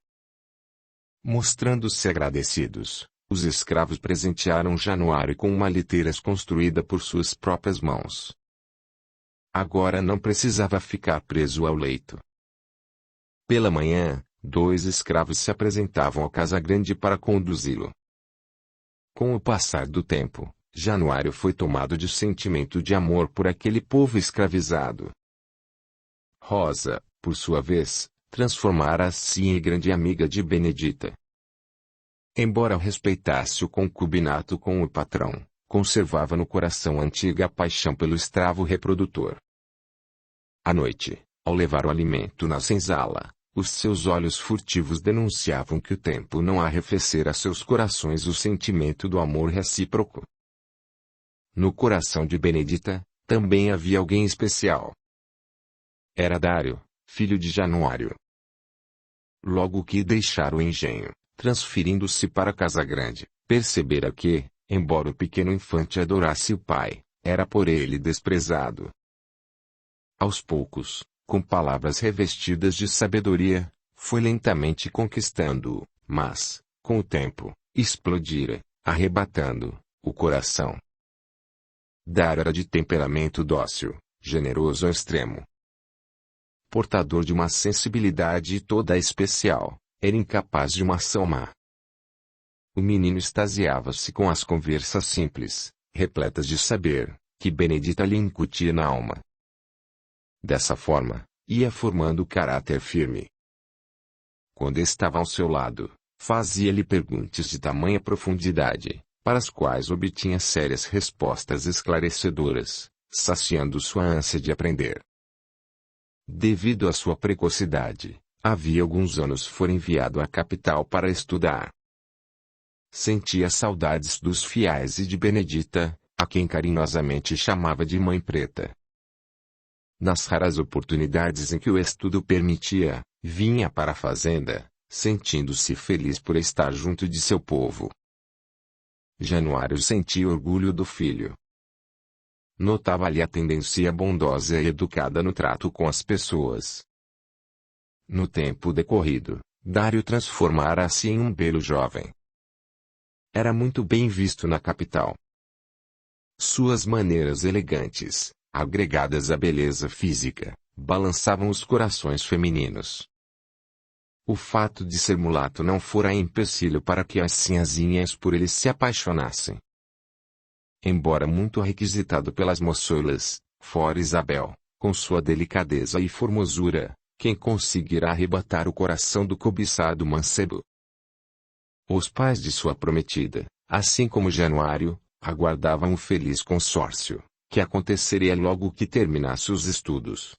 Mostrando-se agradecidos, os escravos presentearam Januário com uma liteira construída por suas próprias mãos. Agora não precisava ficar preso ao leito. Pela manhã, 2 escravos se apresentavam à casa grande para conduzi-lo. Com o passar do tempo, Januário foi tomado de sentimento de amor por aquele povo escravizado. Rosa, por sua vez, transformara-se em grande amiga de Benedita. Embora respeitasse o concubinato com o patrão, conservava no coração a antiga paixão pelo escravo reprodutor. À noite, ao levar o alimento na senzala, os seus olhos furtivos denunciavam que o tempo não arrefecera a seus corações o sentimento do amor recíproco. No coração de Benedita, também havia alguém especial. Era Dário, filho de Januário. Logo que deixara o engenho, transferindo-se para a casa grande, percebera que, embora o pequeno infante adorasse o pai, era por ele desprezado. Aos poucos, com palavras revestidas de sabedoria, foi lentamente conquistando-o, mas, com o tempo, explodira, arrebatando o coração. Dário era de temperamento dócil, generoso ao extremo. Portador de uma sensibilidade toda especial, era incapaz de uma ação má. O menino extasiava-se com as conversas simples, repletas de saber, que Benedita lhe incutia na alma. Dessa forma, ia formando o caráter firme. Quando estava ao seu lado, Fazia-lhe perguntas de tamanha profundidade, para as quais obtinha sérias respostas esclarecedoras, saciando sua ânsia de aprender. Devido à sua precocidade, havia alguns anos fora enviado à capital para estudar. Sentia saudades dos fiéis e de Benedita, a quem carinhosamente chamava de Mãe Preta. Nas raras oportunidades em que o estudo permitia, vinha para a fazenda, sentindo-se feliz por estar junto de seu povo. Januário sentia orgulho do filho. Notava-lhe a tendência bondosa e educada no trato com as pessoas. No tempo decorrido, Dário transformara-se em um belo jovem. Era muito bem visto na capital. Suas maneiras elegantes, agregadas à beleza física, balançavam os corações femininos. O fato de ser mulato não fora empecilho para que as sinhazinhas por ele se apaixonassem. Embora muito requisitado pelas moçoilas, fora Isabel, com sua delicadeza e formosura, quem conseguirá arrebatar o coração do cobiçado mancebo? Os pais de sua prometida, assim como Januário, aguardavam o feliz consórcio, que aconteceria logo que terminasse os estudos.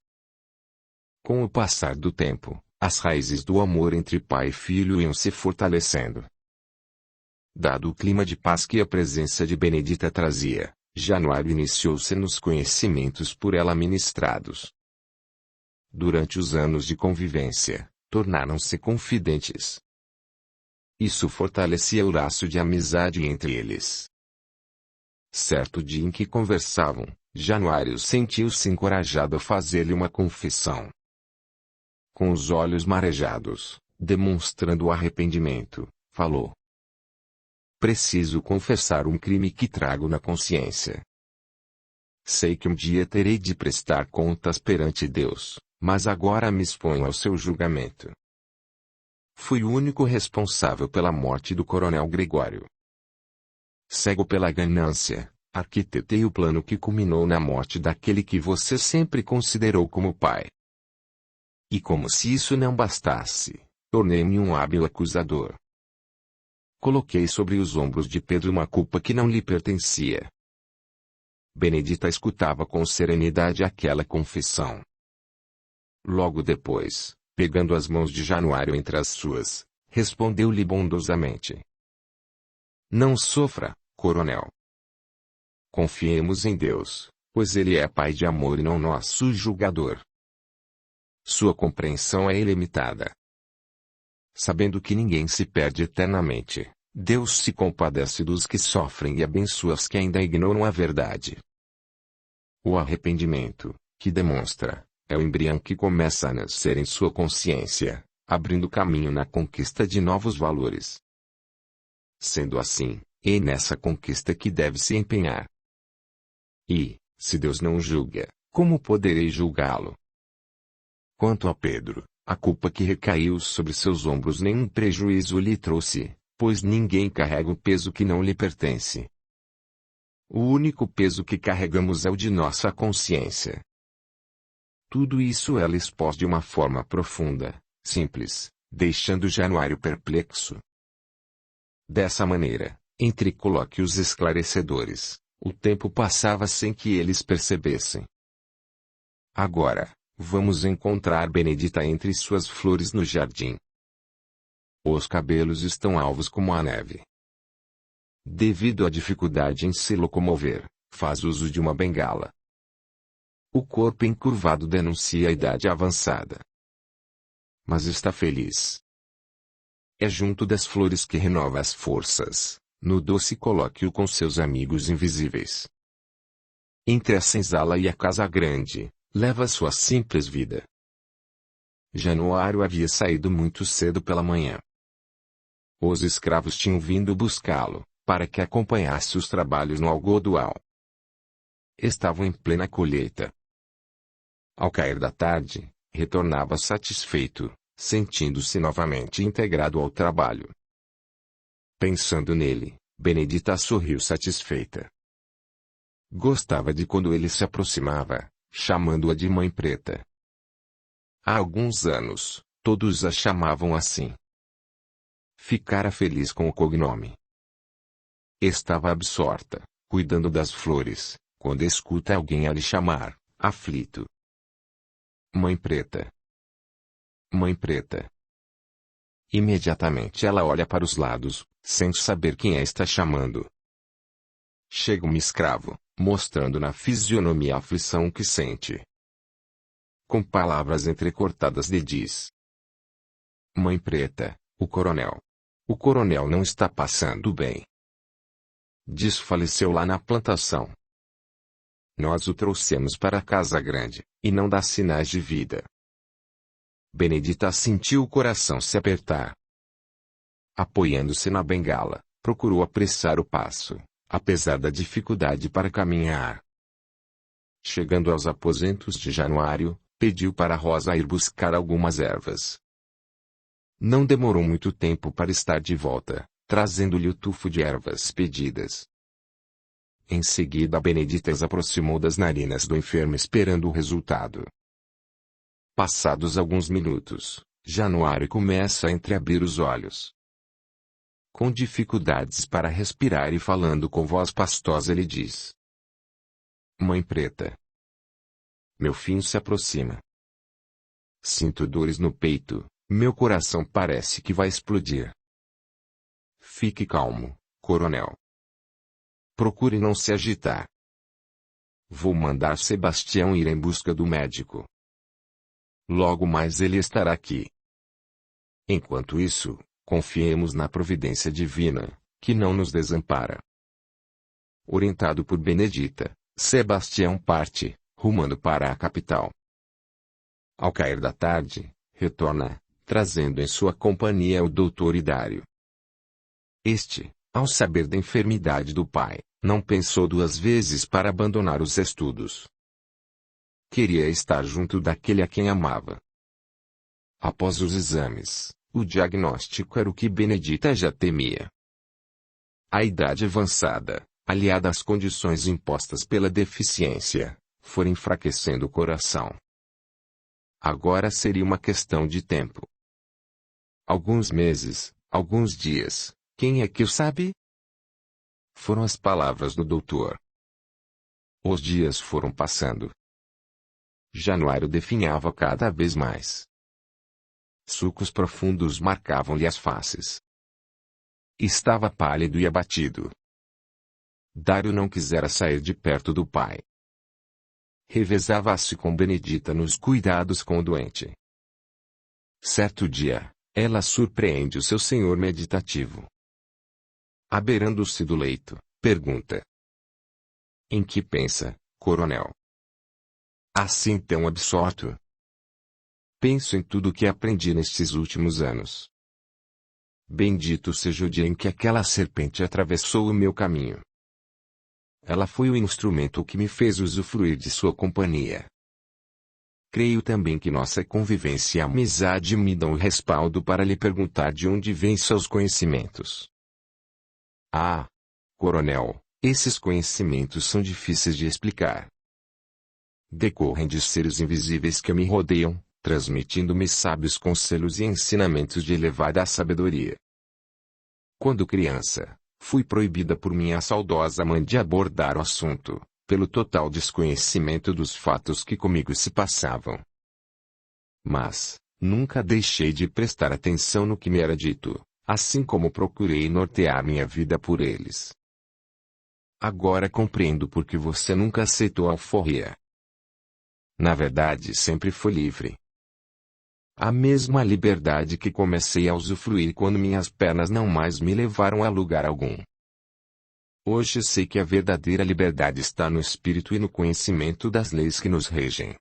Com o passar do tempo, as raízes do amor entre pai e filho iam se fortalecendo. Dado o clima de paz que a presença de Benedita trazia, Januário iniciou-se nos conhecimentos por ela ministrados. Durante os anos de convivência, tornaram-se confidentes. Isso fortalecia o laço de amizade entre eles. Certo dia em que conversavam, Januário sentiu-se encorajado a fazer-lhe uma confissão. Com os olhos marejados, demonstrando arrependimento, falou: "Preciso confessar um crime que trago na consciência. Sei que um dia terei de prestar contas perante Deus, mas agora me exponho ao seu julgamento. Fui o único responsável pela morte do coronel Gregório. Cego pela ganância, arquitetei o plano que culminou na morte daquele que você sempre considerou como pai. E como se isso não bastasse, tornei-me um hábil acusador. Coloquei sobre os ombros de Pedro uma culpa que não lhe pertencia." Benedita escutava com serenidade aquela confissão. Logo depois, pegando as mãos de Januário entre as suas, respondeu-lhe bondosamente: "Não sofra, coronel. Confiemos em Deus, pois Ele é Pai de amor e não nosso julgador. Sua compreensão é ilimitada. Sabendo que ninguém se perde eternamente, Deus se compadece dos que sofrem e abençoa os que ainda ignoram a verdade. O arrependimento, que demonstra, é o embrião que começa a nascer em sua consciência, abrindo caminho na conquista de novos valores. Sendo assim, é nessa conquista que deve se empenhar. E, se Deus não julga, como poderei julgá-lo? Quanto a Pedro, a culpa que recaiu sobre seus ombros nenhum prejuízo lhe trouxe, pois ninguém carrega o peso que não lhe pertence. O único peso que carregamos é o de nossa consciência. Tudo isso ela expôs de uma forma profunda, simples, deixando Januário perplexo. Dessa maneira, entre colóquios esclarecedores, o tempo passava sem que eles percebessem. Agora, vamos encontrar Benedita entre suas flores no jardim. Os cabelos estão alvos como a neve. Devido à dificuldade em se locomover, faz uso de uma bengala. O corpo encurvado denuncia a idade avançada. Mas está feliz. É junto das flores que renova as forças, no doce colóquio com seus amigos invisíveis. Entre a senzala e a casa grande, leva sua simples vida. Januário havia saído muito cedo pela manhã. Os escravos tinham vindo buscá-lo, para que acompanhasse os trabalhos no algodoal. Estavam em plena colheita. Ao cair da tarde, retornava satisfeito, sentindo-se novamente integrado ao trabalho. Pensando nele, Benedita sorriu satisfeita. Gostava de quando ele se aproximava, chamando-a de Mãe Preta. Há alguns anos, todos a chamavam assim. Ficara feliz com o cognome. Estava absorta, cuidando das flores, quando escuta alguém a lhe chamar, aflito. Mãe Preta. Mãe Preta. Imediatamente ela olha para os lados, sem saber quem a está chamando. Chega um escravo, mostrando na fisionomia a aflição que sente. Com palavras entrecortadas lhe diz: Mãe Preta, o coronel. O coronel não está passando bem. Desfaleceu lá na plantação. Nós o trouxemos para a Casa Grande, e não dá sinais de vida. Benedita sentiu o coração se apertar. Apoiando-se na bengala, procurou apressar o passo, apesar da dificuldade para caminhar. Chegando aos aposentos de Januário, pediu para Rosa ir buscar algumas ervas. Não demorou muito tempo para estar de volta, trazendo-lhe o tufo de ervas pedidas. Em seguida Benedita as aproximou das narinas do enfermo esperando o resultado. Passados alguns minutos, Januário começa a entreabrir os olhos. Com dificuldades para respirar e falando com voz pastosa ele diz: Mãe Preta. Meu fim se aproxima. Sinto dores no peito, meu coração parece que vai explodir. Fique calmo, coronel. Procure não se agitar. Vou mandar Sebastião ir em busca do médico. Logo mais ele estará aqui. Enquanto isso, confiemos na providência divina, que não nos desampara. Orientado por Benedita, Sebastião parte, rumando para a capital. Ao cair da tarde, retorna, trazendo em sua companhia o doutor Idário. Este, ao saber da enfermidade do pai, não pensou duas vezes para abandonar os estudos. Queria estar junto daquele a quem amava. Após os exames, o diagnóstico era o que Benedita já temia. A idade avançada, aliada às condições impostas pela deficiência, foi enfraquecendo o coração. Agora seria uma questão de tempo. Alguns meses, alguns dias, quem é que o sabe? Foram as palavras do doutor. Os dias foram passando. Januário definhava cada vez mais. Sulcos profundos marcavam-lhe as faces. Estava pálido e abatido. Dário não quisera sair de perto do pai. Revezava-se com Benedita nos cuidados com o doente. Certo dia, ela surpreende o seu senhor meditativo. Abeirando-se do leito, pergunta: Em que pensa, coronel? Assim tão absorto? Penso em tudo o que aprendi nestes últimos anos. Bendito seja o dia em que aquela serpente atravessou o meu caminho. Ela foi o instrumento que me fez usufruir de sua companhia. Creio também que nossa convivência e amizade me dão o respaldo para lhe perguntar de onde vêm seus conhecimentos. Ah, coronel, esses conhecimentos são difíceis de explicar. Decorrem de seres invisíveis que me rodeiam, transmitindo-me sábios conselhos e ensinamentos de elevada sabedoria. Quando criança, fui proibida por minha saudosa mãe de abordar o assunto, pelo total desconhecimento dos fatos que comigo se passavam. Mas, nunca deixei de prestar atenção no que me era dito, assim como procurei nortear minha vida por eles. Agora compreendo por que você nunca aceitou a alforria. Na verdade sempre foi livre. A mesma liberdade que comecei a usufruir quando minhas pernas não mais me levaram a lugar algum. Hoje sei que a verdadeira liberdade está no espírito e no conhecimento das leis que nos regem.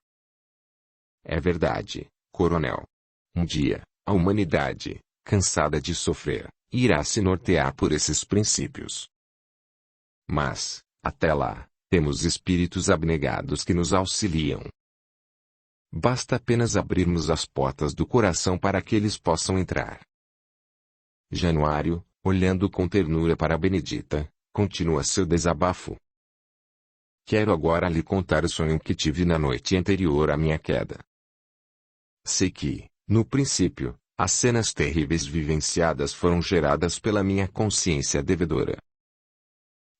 É verdade, coronel. Um dia, a humanidade, cansada de sofrer, irá se nortear por esses princípios. Mas, até lá, temos espíritos abnegados que nos auxiliam. Basta apenas abrirmos as portas do coração para que eles possam entrar. Januário, olhando com ternura para Benedita, continua seu desabafo. Quero agora lhe contar o sonho que tive na noite anterior à minha queda. Sei que, no princípio, as cenas terríveis vivenciadas foram geradas pela minha consciência devedora.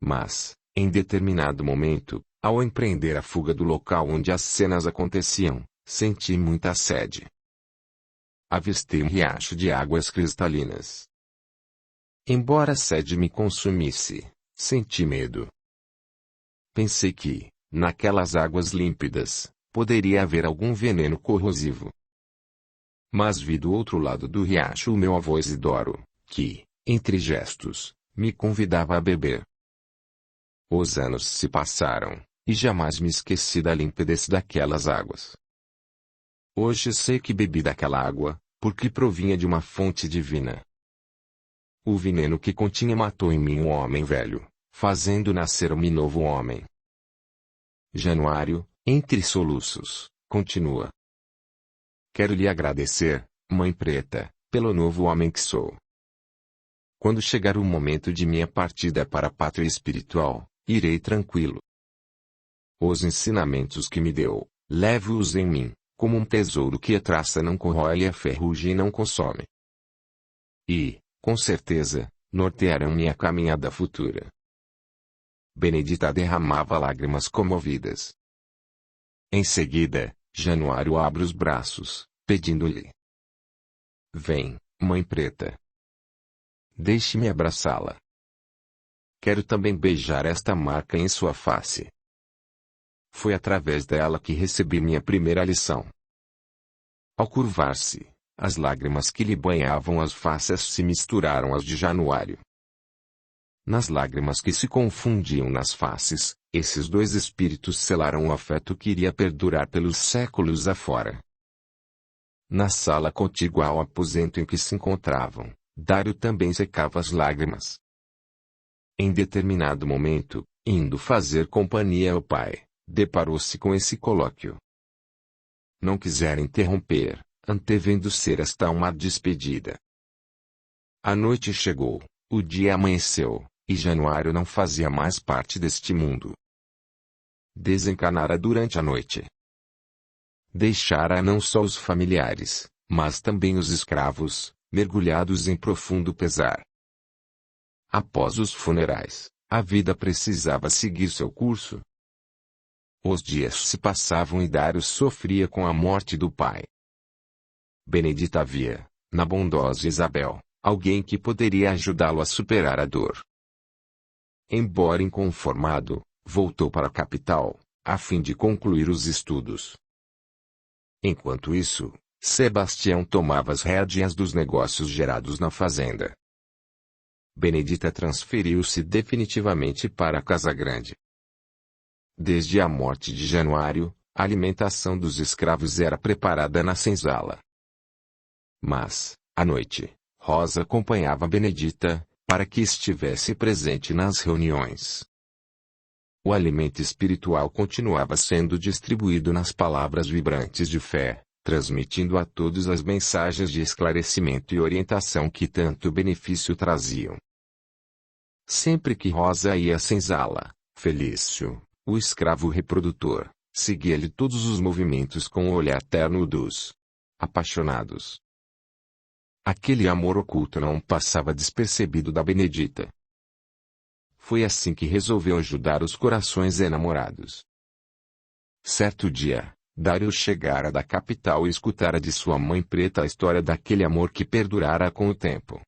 Mas, em determinado momento, ao empreender a fuga do local onde as cenas aconteciam, senti muita sede. Avistei um riacho de águas cristalinas. Embora a sede me consumisse, senti medo. Pensei que, naquelas águas límpidas, poderia haver algum veneno corrosivo. Mas vi do outro lado do riacho o meu avô Isidoro, que, entre gestos, me convidava a beber. Os anos se passaram, e jamais me esqueci da limpidez daquelas águas. Hoje sei que bebi daquela água, porque provinha de uma fonte divina. O veneno que continha matou em mim um homem velho, fazendo nascer-me novo homem. Januário, entre soluços, continua. Quero lhe agradecer, Mãe Preta, pelo novo homem que sou. Quando chegar o momento de minha partida para a pátria espiritual, irei tranquilo. Os ensinamentos que me deu, levo-os em mim, como um tesouro que a traça não corrói e a ferrugem não consome. E, com certeza, nortearão minha caminhada futura. Benedita derramava lágrimas comovidas. Em seguida, Januário abre os braços, pedindo-lhe: Vem, Mãe Preta. Deixe-me abraçá-la. Quero também beijar esta marca em sua face. Foi através dela que recebi minha primeira lição. Ao curvar-se, as lágrimas que lhe banhavam as faces se misturaram às de Januário. Nas lágrimas que se confundiam nas faces, esses dois espíritos selaram o afeto que iria perdurar pelos séculos afora. Na sala contígua ao aposento em que se encontravam, Dário também secava as lágrimas. Em determinado momento, indo fazer companhia ao pai, deparou-se com esse colóquio. Não quisera interromper, antevendo ser esta uma despedida. A noite chegou, o dia amanheceu, e Januário não fazia mais parte deste mundo. Desencarnara durante a noite. Deixara não só os familiares, mas também os escravos, mergulhados em profundo pesar. Após os funerais, a vida precisava seguir seu curso. Os dias se passavam e Dário sofria com a morte do pai. Benedita via, na bondosa Isabel, alguém que poderia ajudá-lo a superar a dor. Embora inconformado, voltou para a capital, a fim de concluir os estudos. Enquanto isso, Sebastião tomava as rédeas dos negócios gerados na fazenda. Benedita transferiu-se definitivamente para a Casa Grande. Desde a morte de Januário, a alimentação dos escravos era preparada na senzala. Mas, à noite, Rosa acompanhava Benedita, para que estivesse presente nas reuniões. O alimento espiritual continuava sendo distribuído nas palavras vibrantes de fé, transmitindo a todos as mensagens de esclarecimento e orientação que tanto benefício traziam. Sempre que Rosa ia à senzala, Felício, o escravo reprodutor, seguia-lhe todos os movimentos com o olhar terno dos apaixonados. Aquele amor oculto não passava despercebido da Benedita. Foi assim que resolveu ajudar os corações enamorados. Certo dia, Dário chegara da capital e escutara de sua mãe preta a história daquele amor que perdurara com o tempo.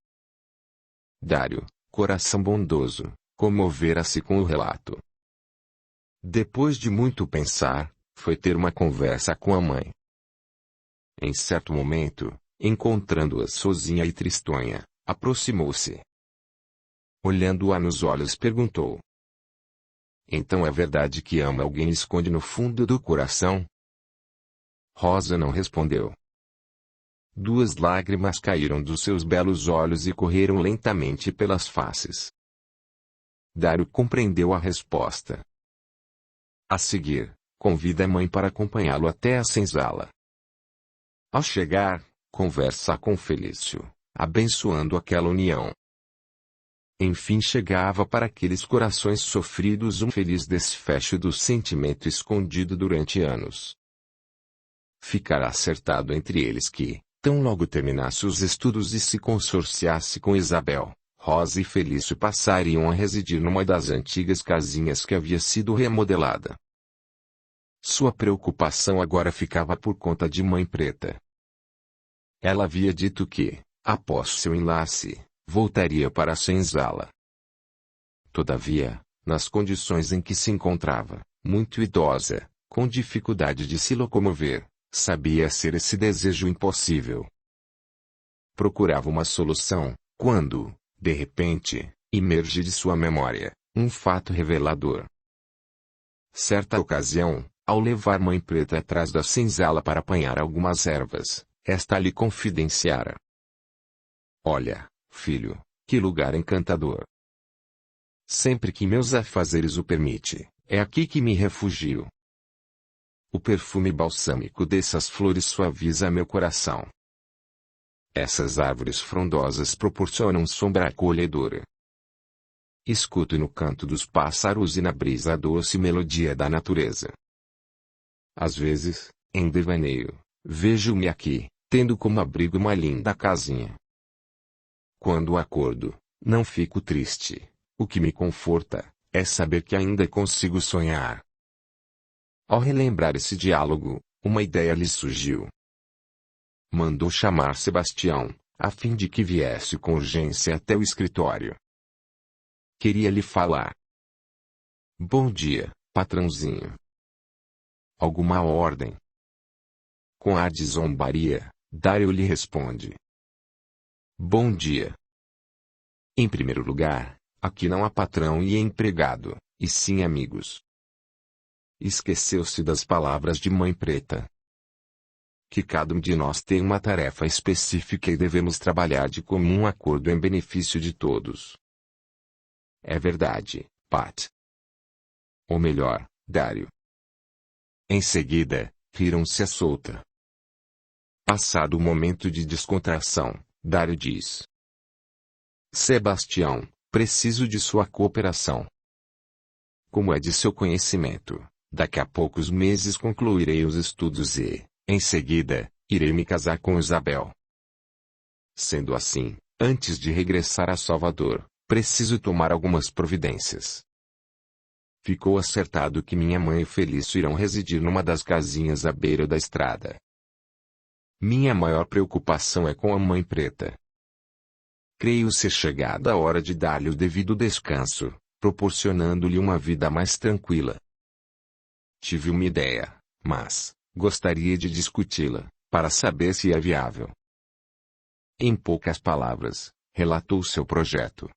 Dário, coração bondoso, comovera-se com o relato. Depois de muito pensar, foi ter uma conversa com a mãe. Em certo momento, encontrando-a sozinha e tristonha, aproximou-se. Olhando-a nos olhos perguntou: Então é verdade que ama alguém e esconde no fundo do coração? Rosa não respondeu. Duas lágrimas caíram dos seus belos olhos e correram lentamente pelas faces. Dário compreendeu a resposta. A seguir, convida a mãe para acompanhá-lo até a senzala. Ao chegar, conversa com Felício, abençoando aquela união. Enfim chegava para aqueles corações sofridos um feliz desfecho do sentimento escondido durante anos. Ficará acertado entre eles que, Tão logo terminasse os estudos e se consorciasse com Isabel, Rosa e Felício passariam a residir numa das antigas casinhas que havia sido remodelada. Sua preocupação agora ficava por conta de Mãe Preta. Ela havia dito que, após seu enlace, voltaria para a senzala. Todavia, nas condições em que se encontrava, muito idosa, com dificuldade de se locomover, sabia ser esse desejo impossível. Procurava uma solução, quando, de repente, emerge de sua memória um fato revelador. Certa ocasião, ao levar Mãe Preta atrás da senzala para apanhar algumas ervas, esta lhe confidenciara: "Olha, filho, que lugar encantador! Sempre que meus afazeres o permite, é aqui que me refugio. O perfume balsâmico dessas flores suaviza meu coração. Essas árvores frondosas proporcionam sombra acolhedora. Escuto no canto dos pássaros e na brisa a doce melodia da natureza. Às vezes, em devaneio, vejo-me aqui, tendo como abrigo uma linda casinha. Quando acordo, não fico triste. O que me conforta é saber que ainda consigo sonhar." Ao relembrar esse diálogo, uma ideia lhe surgiu. Mandou chamar Sebastião, a fim de que viesse com urgência até o escritório. Queria lhe falar. "Bom dia, patrãozinho. Alguma ordem?" Com ar de zombaria, Dário lhe responde: "Bom dia. Em primeiro lugar, aqui não há patrão e empregado, e sim amigos." Esqueceu-se das palavras de Mãe Preta. Que cada um de nós tem uma tarefa específica e devemos trabalhar de comum acordo em benefício de todos. É verdade, Pat. Ou melhor, Dário. Em seguida, riram-se à solta. Passado o momento de descontração, Dário diz: "Sebastião, preciso de sua cooperação. Como é de seu conhecimento, daqui a poucos meses concluirei os estudos e, em seguida, irei me casar com Isabel. Sendo assim, antes de regressar a Salvador, preciso tomar algumas providências. Ficou acertado que minha mãe e Felício irão residir numa das casinhas à beira da estrada. Minha maior preocupação é com a Mãe Preta. Creio ser chegada a hora de dar-lhe o devido descanso, proporcionando-lhe uma vida mais tranquila. Tive uma ideia, mas gostaria de discuti-la, para saber se é viável." Em poucas palavras, relatou seu projeto.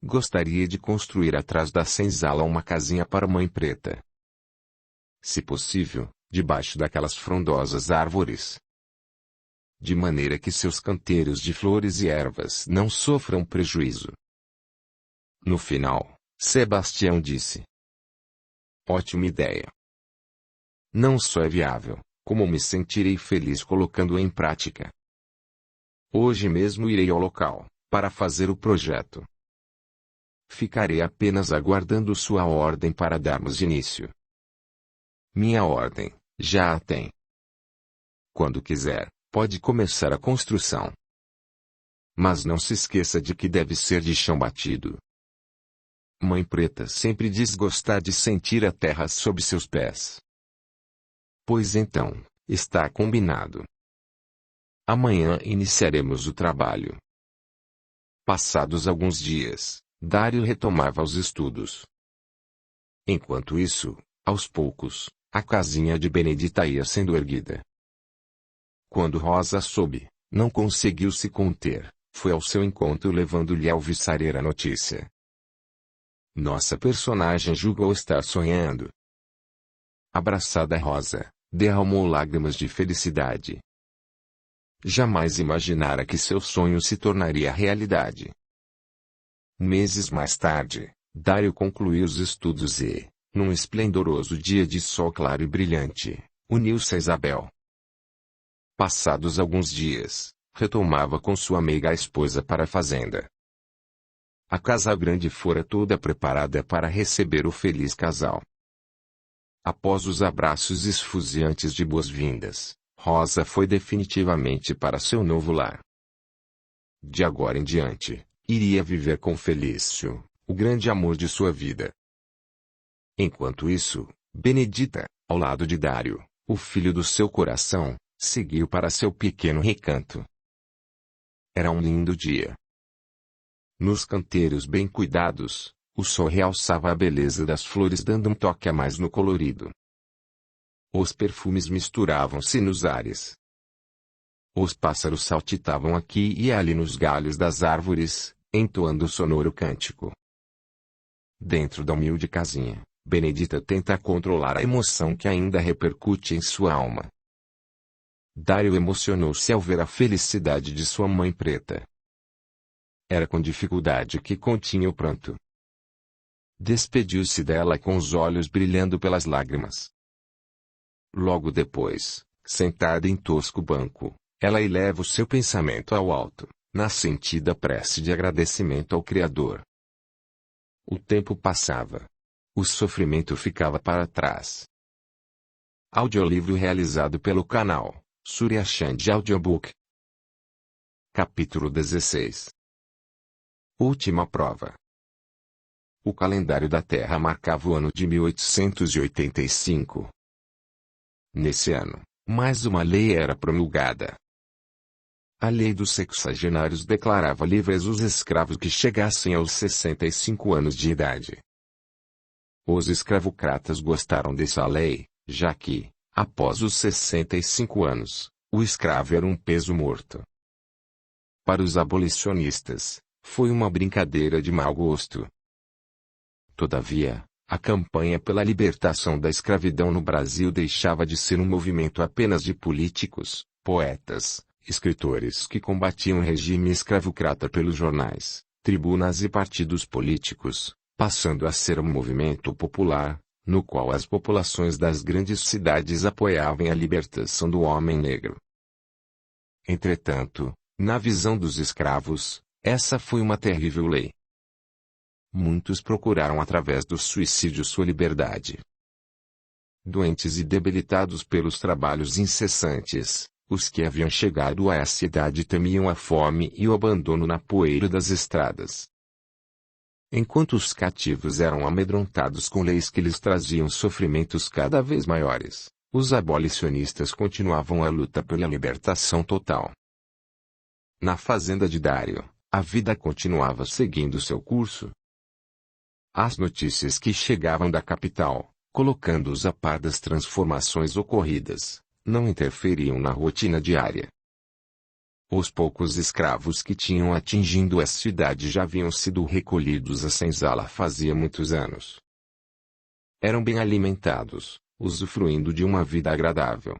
Gostaria de construir atrás da senzala uma casinha para Mãe Preta. Se possível, debaixo daquelas frondosas árvores. De maneira que seus canteiros de flores e ervas não sofram prejuízo. No final, Sebastião disse: "Ótima ideia. Não só é viável, como me sentirei feliz colocando-a em prática. Hoje mesmo irei ao local, para fazer o projeto. Ficarei apenas aguardando sua ordem para darmos início." "Minha ordem, já a tem. Quando quiser, pode começar a construção. Mas não se esqueça de que deve ser de chão batido. Mãe Preta sempre diz gostar de sentir a terra sob seus pés." "Pois então, está combinado. Amanhã iniciaremos o trabalho." Passados alguns dias, Dário retomava os estudos. Enquanto isso, aos poucos, a casinha de Benedita ia sendo erguida. Quando Rosa soube, não conseguiu se conter, foi ao seu encontro levando-lhe alvissareira a notícia. Nossa personagem julgou estar sonhando. Abraçada a Rosa, derramou lágrimas de felicidade. Jamais imaginara que seu sonho se tornaria realidade. Meses mais tarde, Dário concluiu os estudos e, num esplendoroso dia de sol claro e brilhante, uniu-se a Isabel. Passados alguns dias, retomava com sua meiga esposa para a fazenda. A casa grande fora toda preparada para receber o feliz casal. Após os abraços esfuziantes de boas-vindas, Rosa foi definitivamente para seu novo lar. De agora em diante, iria viver com Felício, o grande amor de sua vida. Enquanto isso, Benedita, ao lado de Dário, o filho do seu coração, seguiu para seu pequeno recanto. Era um lindo dia. Nos canteiros bem cuidados, o sol realçava a beleza das flores, dando um toque a mais no colorido. Os perfumes misturavam-se nos ares. Os pássaros saltitavam aqui e ali nos galhos das árvores, entoando o sonoro cântico. Dentro da humilde casinha, Benedita tenta controlar a emoção que ainda repercute em sua alma. Dário emocionou-se ao ver a felicidade de sua mãe preta. Era com dificuldade que continha o pranto. Despediu-se dela com os olhos brilhando pelas lágrimas. Logo depois, sentada em tosco banco, ela eleva o seu pensamento ao alto, na sentida prece de agradecimento ao Criador. O tempo passava. O sofrimento ficava para trás. Audiolivro realizado pelo canal Surya Chand Audiobook. Capítulo 16. Última prova. O calendário da Terra marcava o ano de 1885. Nesse ano, mais uma lei era promulgada. A lei dos sexagenários declarava livres os escravos que chegassem aos 65 anos de idade. Os escravocratas gostaram dessa lei, já que, após os 65 anos, o escravo era um peso morto. Para os abolicionistas, foi uma brincadeira de mau gosto. Todavia, a campanha pela libertação da escravidão no Brasil deixava de ser um movimento apenas de políticos, poetas, escritores que combatiam o regime escravocrata pelos jornais, tribunas e partidos políticos, passando a ser um movimento popular, no qual as populações das grandes cidades apoiavam a libertação do homem negro. Entretanto, na visão dos escravos, essa foi uma terrível lei. Muitos procuraram através do suicídio sua liberdade. Doentes e debilitados pelos trabalhos incessantes, os que haviam chegado a essa idade temiam a fome e o abandono na poeira das estradas. Enquanto os cativos eram amedrontados com leis que lhes traziam sofrimentos cada vez maiores, os abolicionistas continuavam a luta pela libertação total. Na fazenda de Dário, a vida continuava seguindo seu curso. As notícias que chegavam da capital, colocando-os a par das transformações ocorridas, não interferiam na rotina diária. Os poucos escravos que tinham atingido essa cidade já haviam sido recolhidos à senzala fazia muitos anos. Eram bem alimentados, usufruindo de uma vida agradável.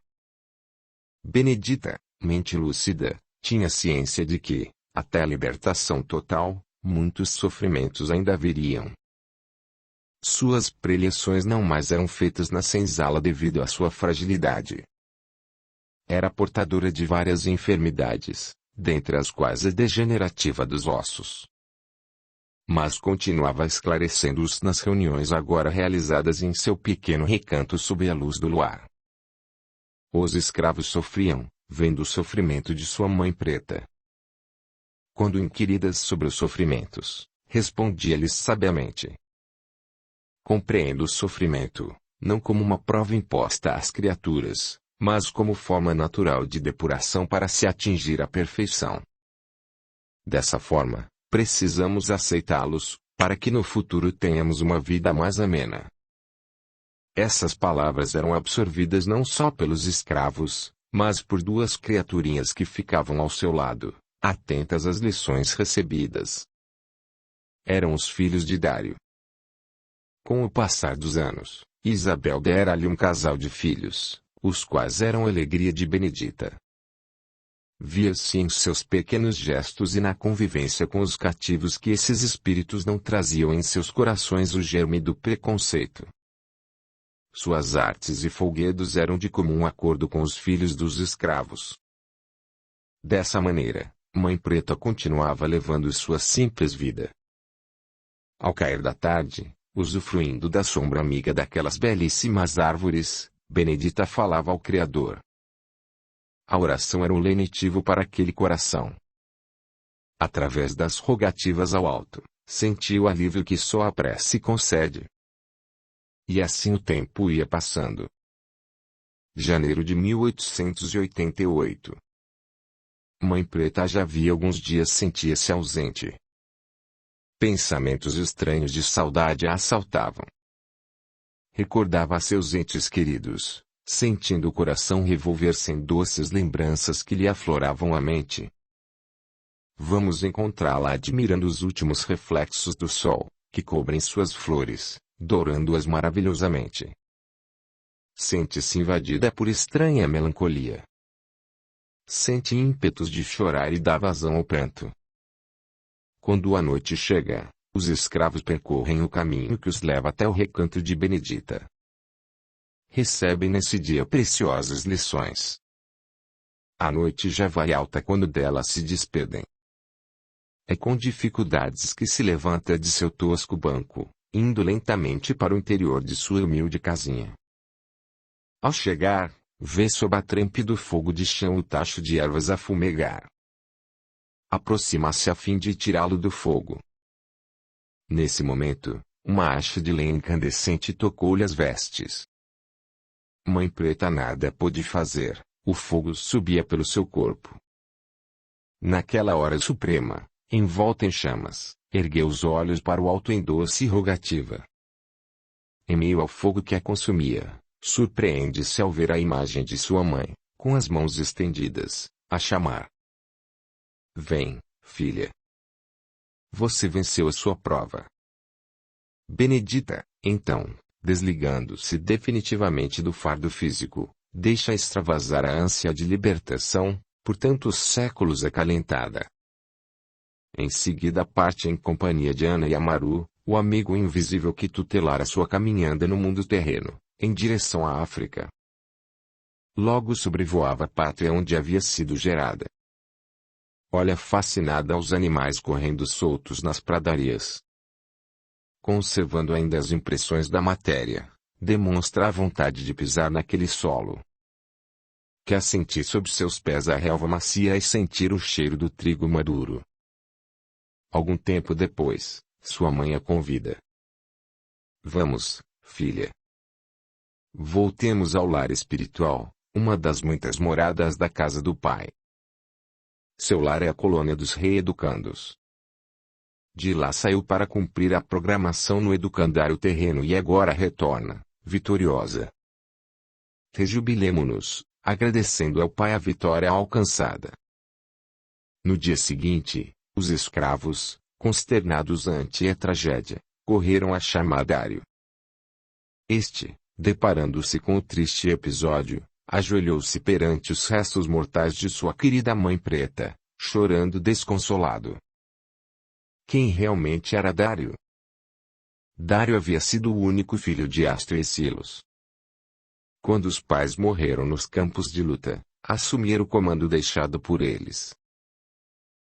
Benedita, mente lúcida, tinha ciência de que, até a libertação total, muitos sofrimentos ainda viriam. Suas preleções não mais eram feitas na senzala devido à sua fragilidade. Era portadora de várias enfermidades, dentre as quais a degenerativa dos ossos. Mas continuava esclarecendo-os nas reuniões agora realizadas em seu pequeno recanto sob a luz do luar. Os escravos sofriam, vendo o sofrimento de sua mãe preta. Quando inquiridas sobre os sofrimentos, respondia-lhes sabiamente: compreendo o sofrimento, não como uma prova imposta às criaturas, mas como forma natural de depuração para se atingir a perfeição. Dessa forma, precisamos aceitá-los, para que no futuro tenhamos uma vida mais amena. Essas palavras eram absorvidas não só pelos escravos, mas por duas criaturinhas que ficavam ao seu lado, atentas às lições recebidas. Eram os filhos de Dário. Com o passar dos anos, Isabel dera-lhe um casal de filhos, os quais eram a alegria de Benedita. Via-se em seus pequenos gestos e na convivência com os cativos que esses espíritos não traziam em seus corações o germe do preconceito. Suas artes e folguedos eram de comum acordo com os filhos dos escravos. Dessa maneira, Mãe Preta continuava levando sua simples vida. Ao cair da tarde, usufruindo da sombra amiga daquelas belíssimas árvores, Benedita falava ao Criador. A oração era o lenitivo para aquele coração. Através das rogativas ao alto, sentiu o alívio que só a prece concede. E assim o tempo ia passando. Janeiro de 1888. Mãe Preta já havia alguns dias sentia-se ausente. Pensamentos estranhos de saudade a assaltavam. Recordava a seus entes queridos, sentindo o coração revolver-se em doces lembranças que lhe afloravam a mente. Vamos encontrá-la admirando os últimos reflexos do sol, que cobrem suas flores, dourando-as maravilhosamente. Sente-se invadida por estranha melancolia. Sente ímpetos de chorar e dá vazão ao pranto. Quando a noite chega, os escravos percorrem o caminho que os leva até o recanto de Benedita. Recebem nesse dia preciosas lições. A noite já vai alta quando dela se despedem. É com dificuldades que se levanta de seu tosco banco, indo lentamente para o interior de sua humilde casinha. Ao chegar, vê sob a trempe do fogo de chão o tacho de ervas a fumegar. Aproxima-se a fim de tirá-lo do fogo. Nesse momento, uma acha de lenha incandescente tocou-lhe as vestes. Mãe Preta nada pôde fazer, o fogo subia pelo seu corpo. Naquela hora suprema, envolta em chamas, ergueu os olhos para o alto em doce rogativa. Em meio ao fogo que a consumia, surpreende-se ao ver a imagem de sua mãe, com as mãos estendidas, a chamar. Vem, filha. Você venceu a sua prova. Benedita, então, desligando-se definitivamente do fardo físico, deixa extravasar a ânsia de libertação, por tantos séculos acalentada. Em seguida parte em companhia de Ana e Amaru, o amigo invisível que tutelara sua caminhada no mundo terreno, em direção à África. Logo sobrevoava a pátria onde havia sido gerada. Olha fascinada aos animais correndo soltos nas pradarias. Conservando ainda as impressões da matéria, demonstra a vontade de pisar naquele solo. Quer sentir sob seus pés a relva macia e sentir o cheiro do trigo maduro. Algum tempo depois, sua mãe a convida. Vamos, filha. Voltemos ao lar espiritual, uma das muitas moradas da casa do Pai. Seu lar é a colônia dos reeducandos. De lá saiu para cumprir a programação no educandário terreno e agora retorna, vitoriosa. Rejubilemo-nos, agradecendo ao Pai a vitória alcançada. No dia seguinte, os escravos, consternados ante a tragédia, correram a chamar Dário. Este, deparando-se com o triste episódio, ajoelhou-se perante os restos mortais de sua querida Mãe Preta, chorando desconsolado. Quem realmente era Dário? Dário havia sido o único filho de Astro e Silos. Quando os pais morreram nos campos de luta, assumira o comando deixado por eles.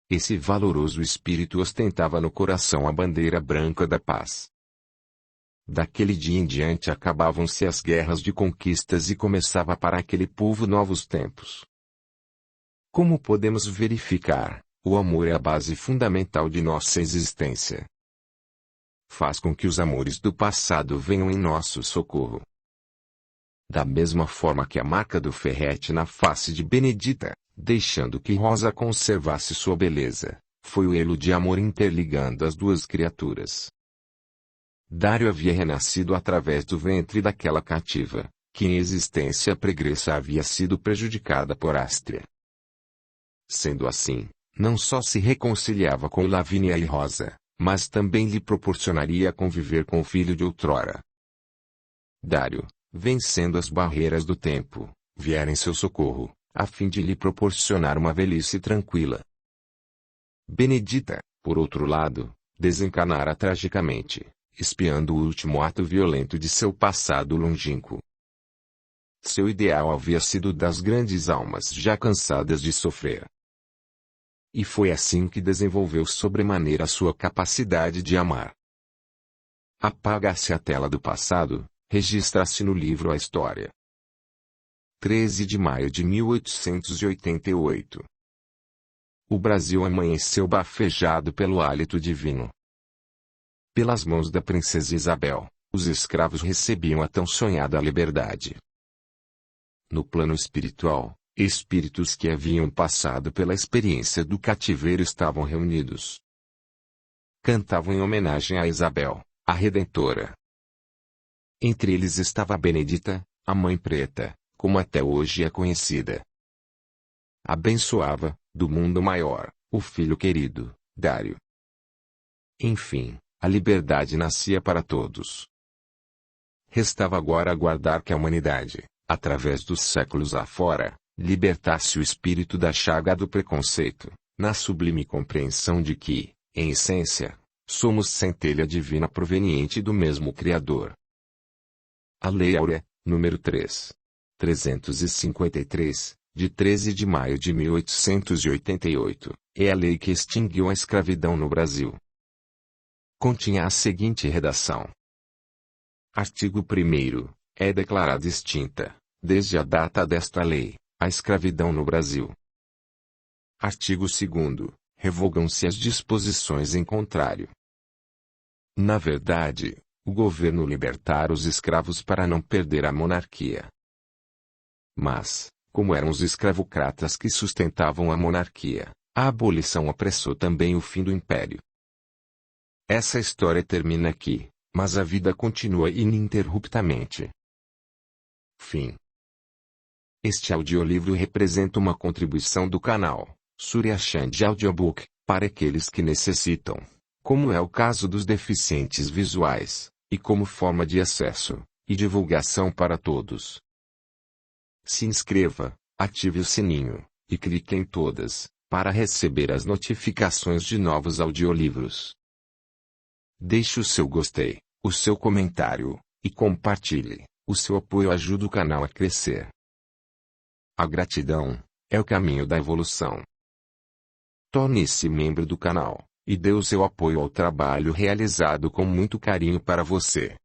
Esse valoroso espírito ostentava no coração a bandeira branca da paz. Daquele dia em diante acabavam-se as guerras de conquistas e começava para aquele povo novos tempos. Como podemos verificar, o amor é a base fundamental de nossa existência. Faz com que os amores do passado venham em nosso socorro. Da mesma forma que a marca do ferrete na face de Benedita, deixando que Rosa conservasse sua beleza, foi o elo de amor interligando as duas criaturas. Dário havia renascido através do ventre daquela cativa, que em existência pregressa havia sido prejudicada por Ástria. Sendo assim, não só se reconciliava com Lavínia e Rosa, mas também lhe proporcionaria conviver com o filho de outrora. Dário, vencendo as barreiras do tempo, viera em seu socorro, a fim de lhe proporcionar uma velhice tranquila. Benedita, por outro lado, desencarnara tragicamente, expiando o último ato violento de seu passado longínquo. Seu ideal havia sido das grandes almas já cansadas de sofrer. E foi assim que desenvolveu sobremaneira sua capacidade de amar. Apaga-se a tela do passado, registra-se no livro a história. 13 de maio de 1888. O Brasil amanheceu bafejado pelo hálito divino. Pelas mãos da princesa Isabel, os escravos recebiam a tão sonhada liberdade. No plano espiritual, espíritos que haviam passado pela experiência do cativeiro estavam reunidos. Cantavam em homenagem a Isabel, a Redentora. Entre eles estava a Benedita, a Mãe Preta, como até hoje é conhecida. Abençoava, do mundo maior, o filho querido, Dário. Enfim, a liberdade nascia para todos. Restava agora aguardar que a humanidade, através dos séculos afora, libertasse o espírito da chaga do preconceito, na sublime compreensão de que, em essência, somos centelha divina proveniente do mesmo Criador. A Lei Áurea, número 353, de 13 de maio de 1888, é a lei que extinguiu a escravidão no Brasil. Continha a seguinte redação. Artigo 1º. É declarada extinta, desde a data desta lei, a escravidão no Brasil. Artigo 2º. Revogam-se as disposições em contrário. Na verdade, o governo libertara os escravos para não perder a monarquia. Mas, como eram os escravocratas que sustentavam a monarquia, a abolição apressou também o fim do império. Essa história termina aqui, mas a vida continua ininterruptamente. Fim. Este audiolivro representa uma contribuição do canal Surya Chand Audiobook, para aqueles que necessitam, como é o caso dos deficientes visuais, e como forma de acesso e divulgação para todos. Se inscreva, ative o sininho, e clique em todas, para receber as notificações de novos audiolivros. Deixe o seu gostei, o seu comentário, e compartilhe. O seu apoio ajuda o canal a crescer. A gratidão é o caminho da evolução. Torne-se membro do canal, e dê o seu apoio ao trabalho realizado com muito carinho para você.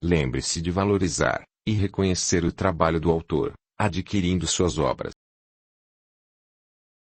Lembre-se de valorizar e reconhecer o trabalho do autor, adquirindo suas obras.